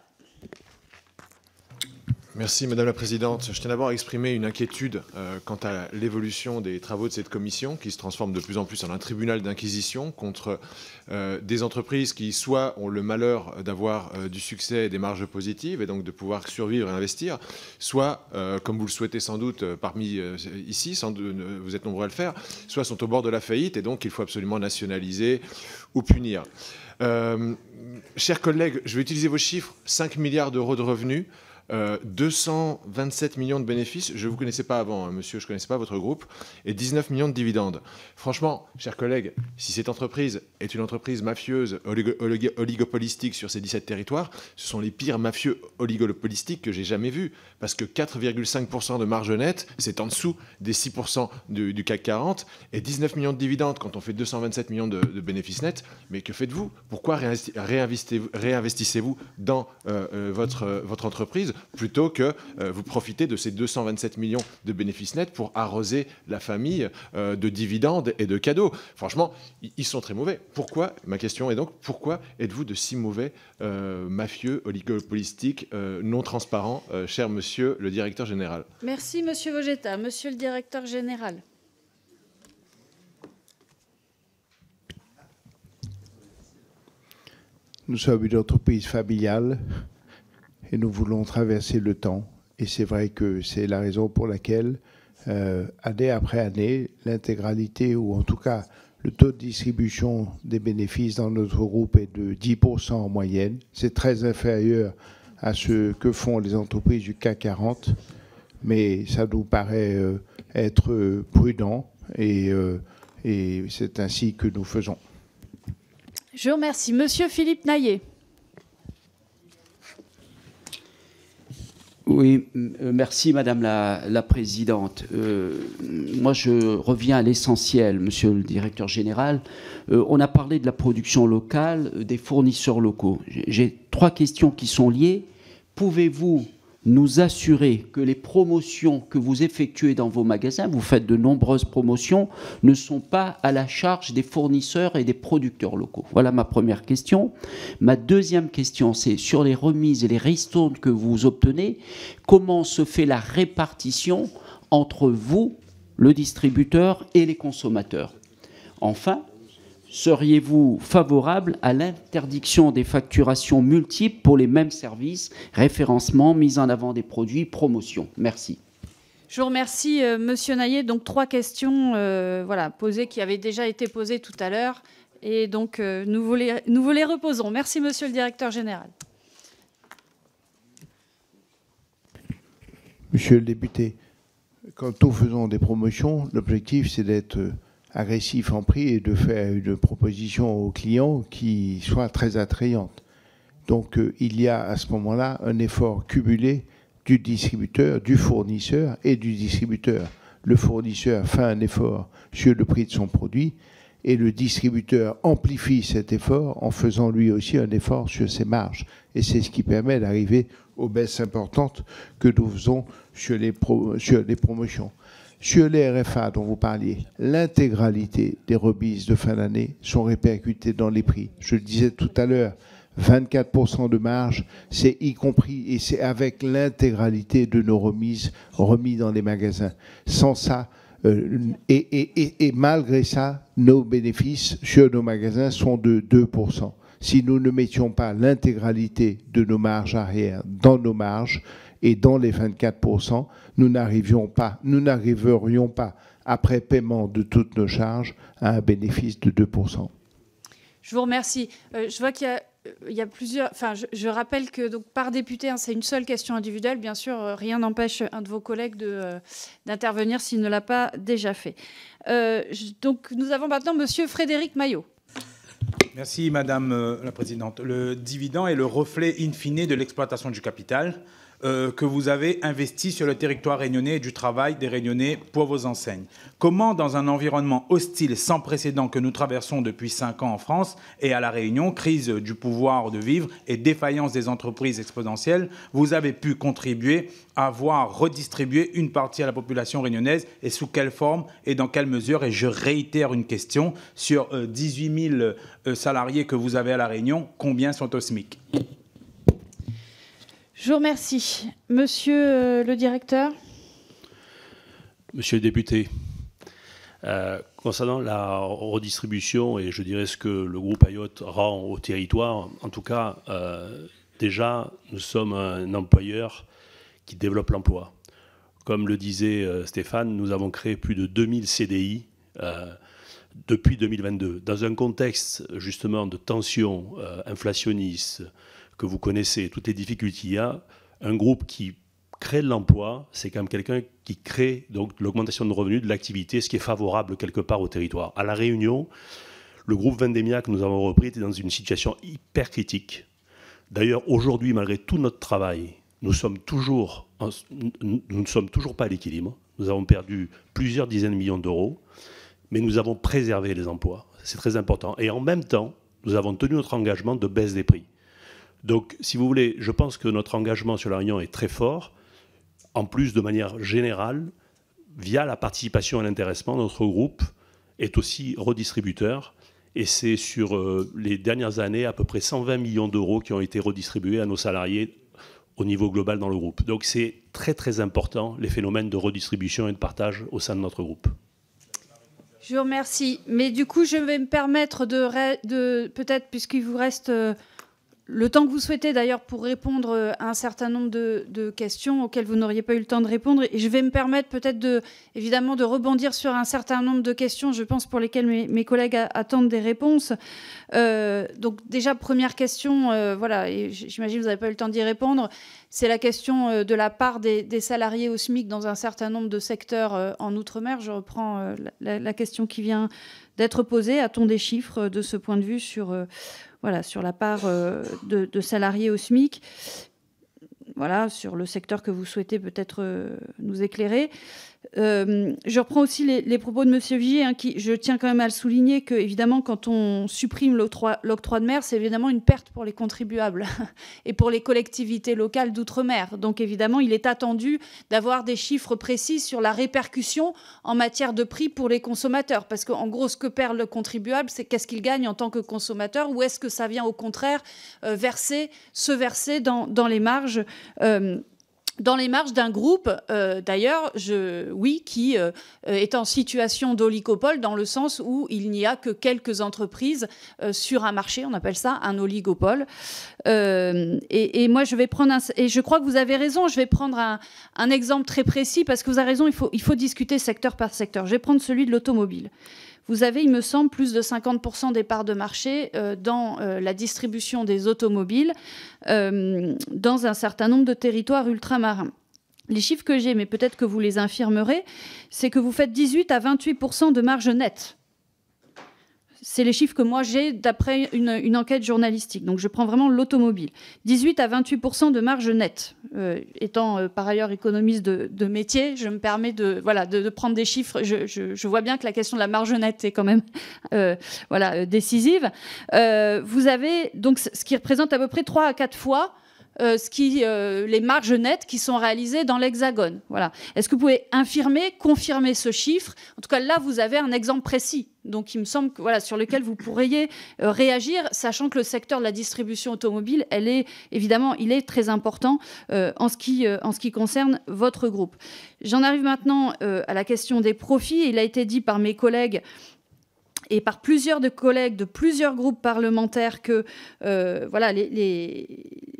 Merci Madame la Présidente. Je tiens d'abord à exprimer une inquiétude quant à l'évolution des travaux de cette commission qui se transforme de plus en plus en un tribunal d'inquisition contre des entreprises qui soit ont le malheur d'avoir du succès et des marges positives et donc de pouvoir survivre et investir, soit, comme vous le souhaitez sans doute parmi ici, vous êtes nombreux à le faire, soit sont au bord de la faillite et donc il faut absolument nationaliser ou punir. Chers collègues, je vais utiliser vos chiffres, 5 milliards d'euros de revenus, 227 millions de bénéfices, je ne vous connaissais pas avant, hein, monsieur, je ne connaissais pas votre groupe, et 19 millions de dividendes. Franchement, chers collègues, si cette entreprise est une entreprise mafieuse, oligopolistique sur ces 17 territoires, ce sont les pires mafieux oligopolistiques que j'ai jamais vus, parce que 4,5% de marge nette, c'est en dessous des 6% du CAC 40, et 19 millions de dividendes quand on fait 227 millions de bénéfices nets, mais que faites-vous? Pourquoi réinvestissez-vous dans votre entreprise plutôt que vous profitez de ces 227 millions de bénéfices nets pour arroser la famille de dividendes et de cadeaux? Franchement, ils sont très mauvais. Pourquoi? Ma question est donc, pourquoi êtes-vous de si mauvais mafieux, oligopolistiques, non transparents, cher monsieur le directeur général? Merci monsieur Vogetta. Monsieur le directeur général. Nous sommes une entreprise familiale et nous voulons traverser le temps. Et c'est vrai que c'est la raison pour laquelle, année après année, l'intégralité, ou en tout cas le taux de distribution des bénéfices dans notre groupe est de 10% en moyenne. C'est très inférieur à ce que font les entreprises du CAC 40, mais ça nous paraît être prudent et c'est ainsi que nous faisons. Je vous remercie. Monsieur Philippe Naillet. Oui, merci Madame la Présidente. Moi, je reviens à l'essentiel, Monsieur le Directeur Général. On a parlé de la production locale, des fournisseurs locaux. J'ai 3 questions qui sont liées. Pouvez-vous nous assurer que les promotions que vous effectuez dans vos magasins, vous faites de nombreuses promotions, ne sont pas à la charge des fournisseurs et des producteurs locaux? Voilà ma première question. Ma deuxième question, c'est sur les remises et les ristournes que vous obtenez, comment se fait la répartition entre vous, le distributeur, et les consommateurs? Enfin, seriez-vous favorable à l'interdiction des facturations multiples pour les mêmes services, référencement, mise en avant des produits, promotion? Merci. Je vous remercie, Monsieur Naillet. Donc 3 questions posées qui avaient déjà été posées tout à l'heure. Et donc nous vous les reposons. Merci, Monsieur le Directeur Général. Monsieur le député, quand nous faisons des promotions, l'objectif c'est d'être agressif en prix et de faire une proposition aux clients qui soit très attrayante. Donc il y a à ce moment-là un effort cumulé du distributeur, du fournisseur et du distributeur. Le fournisseur fait un effort sur le prix de son produit et le distributeur amplifie cet effort en faisant lui aussi un effort sur ses marges. Et c'est ce qui permet d'arriver aux baisses importantes que nous faisons sur les promotions. Sur les RFA dont vous parliez, l'intégralité des remises de fin d'année sont répercutées dans les prix. Je le disais tout à l'heure, 24% de marge, c'est y compris et c'est avec l'intégralité de nos remises dans les magasins. Sans ça, et malgré ça, nos bénéfices sur nos magasins sont de 2%. Si nous ne mettions pas l'intégralité de nos marges arrière dans nos marges et dans les 24%, nous n'arriverions pas, après paiement de toutes nos charges, à un bénéfice de 2%. Je vous remercie. Je vois qu'il y a plusieurs... Enfin, je rappelle que donc, par député, c'est une seule question individuelle. Bien sûr, rien n'empêche un de vos collègues d'intervenir s'il ne l'a pas déjà fait. Donc, nous avons maintenant Monsieur Frédéric Maillot. Merci, Madame la Présidente. Le dividende est le reflet in fine de l'exploitation du capital que vous avez investi sur le territoire réunionnais et du travail des Réunionnais pour vos enseignes. Comment, dans un environnement hostile sans précédent que nous traversons depuis 5 ans en France et à La Réunion, crise du pouvoir de vivre et défaillance des entreprises exponentielles, vous avez pu contribuer à voir redistribuer une partie à la population réunionnaise et sous quelle forme et dans quelle mesure? Et je réitère une question sur 18 000 salariés que vous avez à La Réunion, combien sont au SMIC? Je vous remercie. Monsieur le directeur. Monsieur le député, concernant la redistribution et je dirais ce que le groupe Ayotte rend au territoire, en tout cas, déjà, nous sommes un employeur qui développe l'emploi. Comme le disait Stéphane, nous avons créé plus de 2000 CDI depuis 2022. Dans un contexte justement de tension inflationniste, que vous connaissez, toutes les difficultés qu'il y a, un groupe qui crée de l'emploi, c'est quand même quelqu'un qui crée donc l'augmentation de revenus, de l'activité, ce qui est favorable quelque part au territoire. À La Réunion, le groupe Vendémia que nous avons repris était dans une situation hyper critique. D'ailleurs, aujourd'hui, malgré tout notre travail, nous ne sommes toujours pas à l'équilibre. Nous avons perdu plusieurs dizaines de millions d'euros, mais nous avons préservé les emplois. C'est très important. Et en même temps, nous avons tenu notre engagement de baisse des prix. Donc, si vous voulez, je pense que notre engagement sur La Réunion est très fort. En plus, de manière générale, via la participation et l'intéressement, notre groupe est aussi redistributeur. Et c'est sur les dernières années, à peu près 120 millions d'euros qui ont été redistribués à nos salariés au niveau global dans le groupe. Donc, c'est très, très important, les phénomènes de redistribution et de partage au sein de notre groupe. Je vous remercie. Mais du coup, je vais me permettre de peut-être, puisqu'il vous reste... le temps que vous souhaitez d'ailleurs pour répondre à un certain nombre de questions auxquelles vous n'auriez pas eu le temps de répondre. Et je vais me permettre peut-être évidemment de rebondir sur un certain nombre de questions, je pense, pour lesquelles mes collègues attendent des réponses. Donc déjà, première question, voilà, et j'imagine que vous n'avez pas eu le temps d'y répondre, c'est la question de la part des salariés au SMIC dans un certain nombre de secteurs en Outre-mer. Je reprends la question qui vient d'être posée. A-t-on des chiffres de ce point de vue sur... voilà, sur la part de salariés au SMIC. voilà, sur le secteur que vous souhaitez peut-être nous éclairer. Je reprends aussi les propos de M. Vigier, hein, qui, je tiens quand même à le souligner, que évidemment, quand on supprime l'octroi de mer, c'est évidemment une perte pour les contribuables et pour les collectivités locales d'outre-mer. Donc évidemment, il est attendu d'avoir des chiffres précis sur la répercussion en matière de prix pour les consommateurs. Parce qu'en gros, ce que perd le contribuable, c'est qu'est-ce qu'il gagne en tant que consommateur, ou est-ce que ça vient au contraire verser dans les marges d'un groupe, d'ailleurs, qui est en situation d'oligopole, dans le sens où il n'y a que quelques entreprises sur un marché, on appelle ça un oligopole. Et moi, je vais prendre et je crois que vous avez raison, je vais prendre un exemple très précis, parce que vous avez raison, il faut discuter secteur par secteur. Je vais prendre celui de l'automobile. Vous avez, il me semble, plus de 50% des parts de marché dans la distribution des automobiles dans un certain nombre de territoires ultramarins. Les chiffres que j'ai, mais peut-être que vous les infirmerez, c'est que vous faites 18 à 28% de marge nette. C'est les chiffres que moi j'ai d'après une enquête journalistique. Donc je prends vraiment l'automobile. 18 à 28% de marge nette. Étant par ailleurs économiste de métier, je me permets de prendre des chiffres. Je vois bien que la question de la marge nette est quand même décisive. Vous avez donc ce qui représente à peu près 3 à 4 fois les marges nettes qui sont réalisées dans l'Hexagone. Voilà. Est-ce que vous pouvez confirmer ce chiffre? En tout cas, là, vous avez un exemple précis. Donc, il me semble que, sur lequel vous pourriez réagir, sachant que le secteur de la distribution automobile, il est très important en ce qui concerne votre groupe. J'en arrive maintenant à la question des profits. Il a été dit par mes collègues et par plusieurs collègues de plusieurs groupes parlementaires que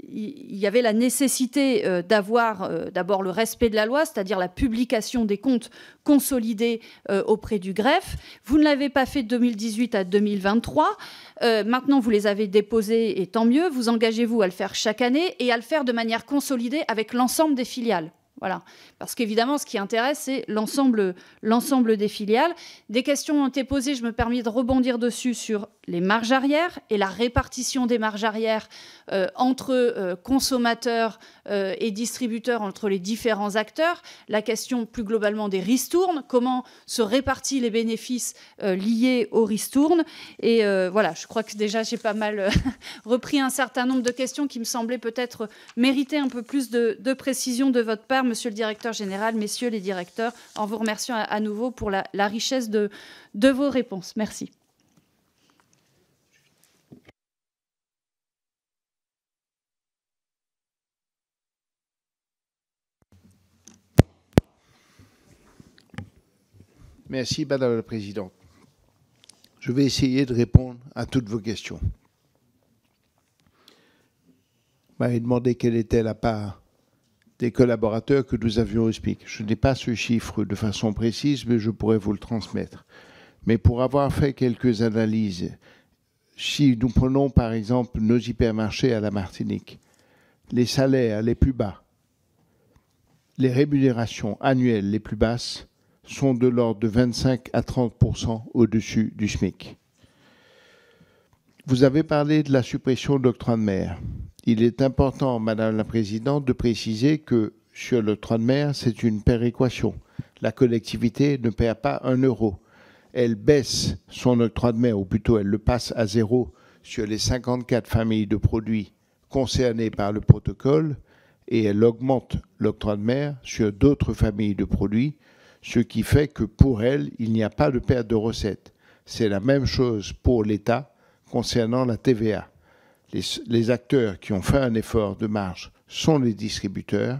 il y avait la nécessité d'avoir d'abord le respect de la loi, c'est-à-dire la publication des comptes consolidés auprès du greffe. Vous ne l'avez pas fait de 2018 à 2023. Maintenant, vous les avez déposés, et tant mieux. Vous engagez-vous à le faire chaque année et à le faire de manière consolidée avec l'ensemble des filiales. Voilà. Parce qu'évidemment, ce qui intéresse, c'est l'ensemble des filiales. Des questions ont été posées, je me permets de rebondir dessus, sur les marges arrières et la répartition des marges arrières entre consommateurs et distributeurs, entre les différents acteurs. La question plus globalement des ristournes, comment se répartissent les bénéfices liés aux ristournes. Et je crois que déjà j'ai pas mal repris un certain nombre de questions qui me semblaient peut-être mériter un peu plus de précision de votre part, Monsieur le Directeur Général, Messieurs les directeurs, en vous remerciant à nouveau pour la richesse de vos réponses. Merci. Merci, Madame la Présidente. Je vais essayer de répondre à toutes vos questions. Vous m'avez demandé quelle était la part des collaborateurs que nous avions au SMIC. Je n'ai pas ce chiffre de façon précise, mais je pourrais vous le transmettre. Mais pour avoir fait quelques analyses, si nous prenons par exemple nos hypermarchés à la Martinique, les salaires les plus bas, les rémunérations annuelles les plus basses sont de l'ordre de 25 à 30% au-dessus du SMIC. Vous avez parlé de la suppression de l'octroi de mer. Il est important, Madame la Présidente, de préciser que sur l'octroi de mer, c'est une péréquation. La collectivité ne perd pas 1 euro. Elle baisse son octroi de mer, ou plutôt elle le passe à 0 sur les 54 familles de produits concernés par le protocole, et elle augmente l'octroi de mer sur d'autres familles de produits, ce qui fait que pour elle, il n'y a pas de perte de recettes. C'est la même chose pour l'État concernant la TVA. Les acteurs qui ont fait un effort de marge sont les distributeurs,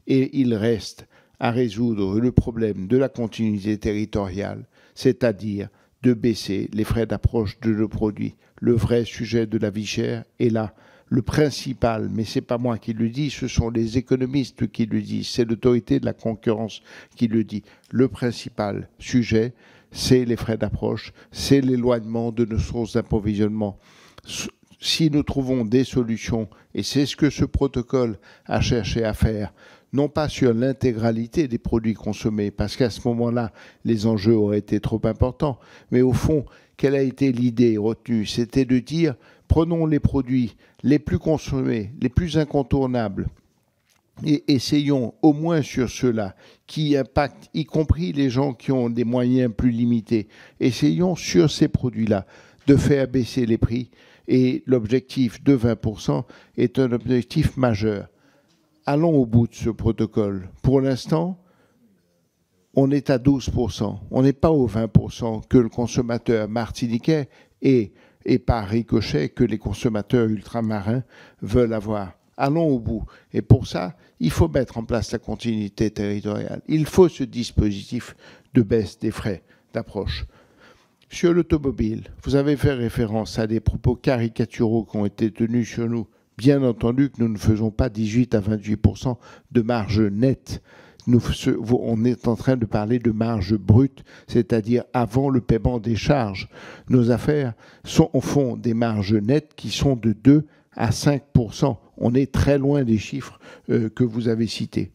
et il reste à résoudre le problème de la continuité territoriale, c'est-à-dire de baisser les frais d'approche de nos produits. Le vrai sujet de la vie chère est là. Le principal, mais ce n'est pas moi qui le dis, ce sont les économistes qui le disent, c'est l'autorité de la concurrence qui le dit. Le principal sujet, c'est les frais d'approche, c'est l'éloignement de nos sources d'approvisionnement. Si nous trouvons des solutions, et c'est ce que ce protocole a cherché à faire, non pas sur l'intégralité des produits consommés, parce qu'à ce moment-là, les enjeux auraient été trop importants, mais au fond, quelle a été l'idée retenue? C'était de dire, prenons les produits les plus consommés, les plus incontournables, Et essayons au moins sur ceux-là qui impactent, y compris les gens qui ont des moyens plus limités, essayons sur ces produits-là de faire baisser les prix. Et l'objectif de 20% est un objectif majeur. Allons au bout de ce protocole. Pour l'instant, on est à 12%. On n'est pas aux 20% que le consommateur martiniquais et par ricochet que les consommateurs ultramarins veulent avoir. Allons au bout. Et pour ça, il faut mettre en place la continuité territoriale. Il faut ce dispositif de baisse des frais d'approche. Sur l'automobile, vous avez fait référence à des propos caricaturaux qui ont été tenus sur nous. Bien entendu que nous ne faisons pas 18 à 28% de marge nette. On est en train de parler de marge brute, c'est-à-dire avant le paiement des charges. Nos affaires font des marges nettes qui sont de 2 à 5%. On est très loin des chiffres que vous avez cités.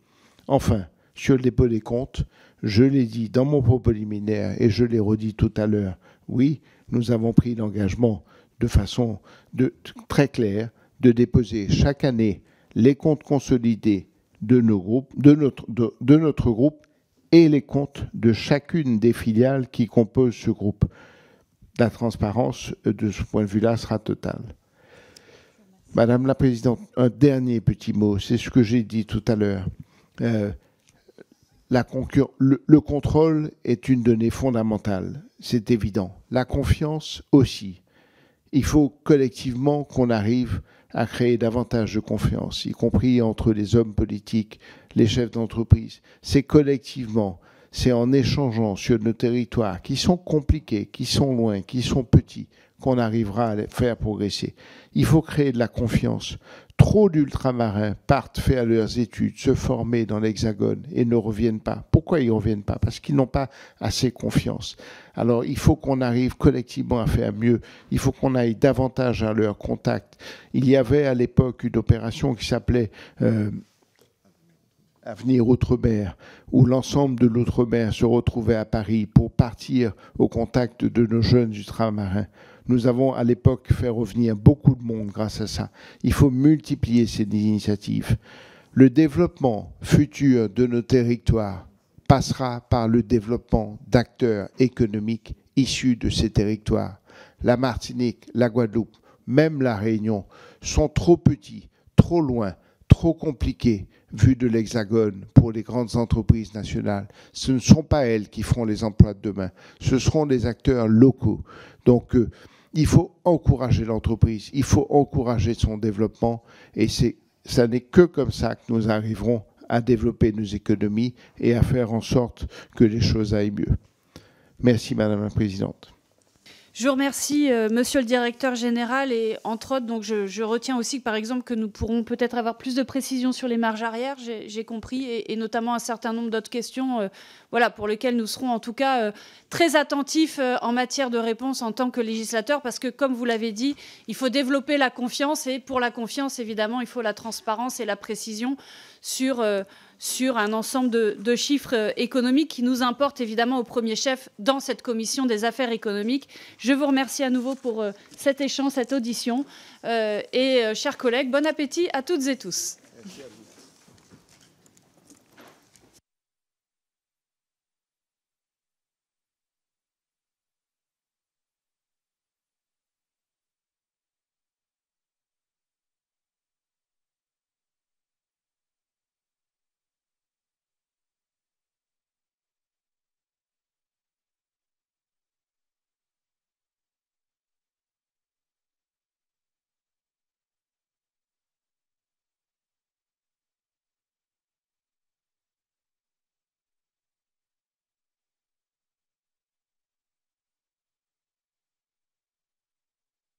Enfin, sur le dépôt des comptes, je l'ai dit dans mon propos liminaire et je l'ai redit tout à l'heure, oui, nous avons pris l'engagement de façon très claire de déposer chaque année les comptes consolidés de notre groupe et les comptes de chacune des filiales qui composent ce groupe. La transparence, de ce point de vue-là, sera totale. Madame la Présidente, un dernier petit mot, c'est ce que j'ai dit tout à l'heure. Le contrôle est une donnée fondamentale, c'est évident. La confiance aussi. Il faut collectivement qu'on arrive à créer davantage de confiance, y compris entre les hommes politiques, les chefs d'entreprise. C'est collectivement, c'est en échangeant sur nos territoires qui sont compliqués, qui sont loin, qui sont petits, qu'on arrivera à les faire progresser. Il faut créer de la confiance. Trop d'ultramarins partent faire leurs études, se former dans l'Hexagone et ne reviennent pas. Pourquoi ils ne reviennent pas? Parce qu'ils n'ont pas assez confiance. Alors il faut qu'on arrive collectivement à faire mieux. Il faut qu'on aille davantage à leur contact. Il y avait à l'époque une opération qui s'appelait Avenir Outre-mer, où l'ensemble de l'Outre-mer se retrouvait à Paris pour partir au contact de nos jeunes ultramarins. Nous avons à l'époque fait revenir beaucoup de monde grâce à ça. Il faut multiplier ces initiatives. Le développement futur de nos territoires passera par le développement d'acteurs économiques issus de ces territoires. La Martinique, la Guadeloupe, même la Réunion sont trop petits, trop loin, trop compliqués vu de l'Hexagone pour les grandes entreprises nationales. Ce ne sont pas elles qui feront les emplois de demain. Ce seront des acteurs locaux. Donc, il faut encourager l'entreprise, il faut encourager son développement et ça n'est que comme ça que nous arriverons à développer nos économies et à faire en sorte que les choses aillent mieux. Merci Madame la Présidente. Je vous remercie, Monsieur le Directeur Général, et entre autres, donc je retiens aussi que, par exemple, que nous pourrons peut-être avoir plus de précisions sur les marges arrière, j'ai compris, et notamment un certain nombre d'autres questions, voilà, pour lesquelles nous serons en tout cas très attentifs en matière de réponse en tant que législateur, parce que, comme vous l'avez dit, il faut développer la confiance, et pour la confiance, évidemment, il faut la transparence et la précision sur un ensemble de chiffres économiques qui nous importent évidemment au premier chef dans cette commission des affaires économiques. Je vous remercie à nouveau pour cet échange, cette audition. Et chers collègues, bon appétit à toutes et tous. Merci à vous.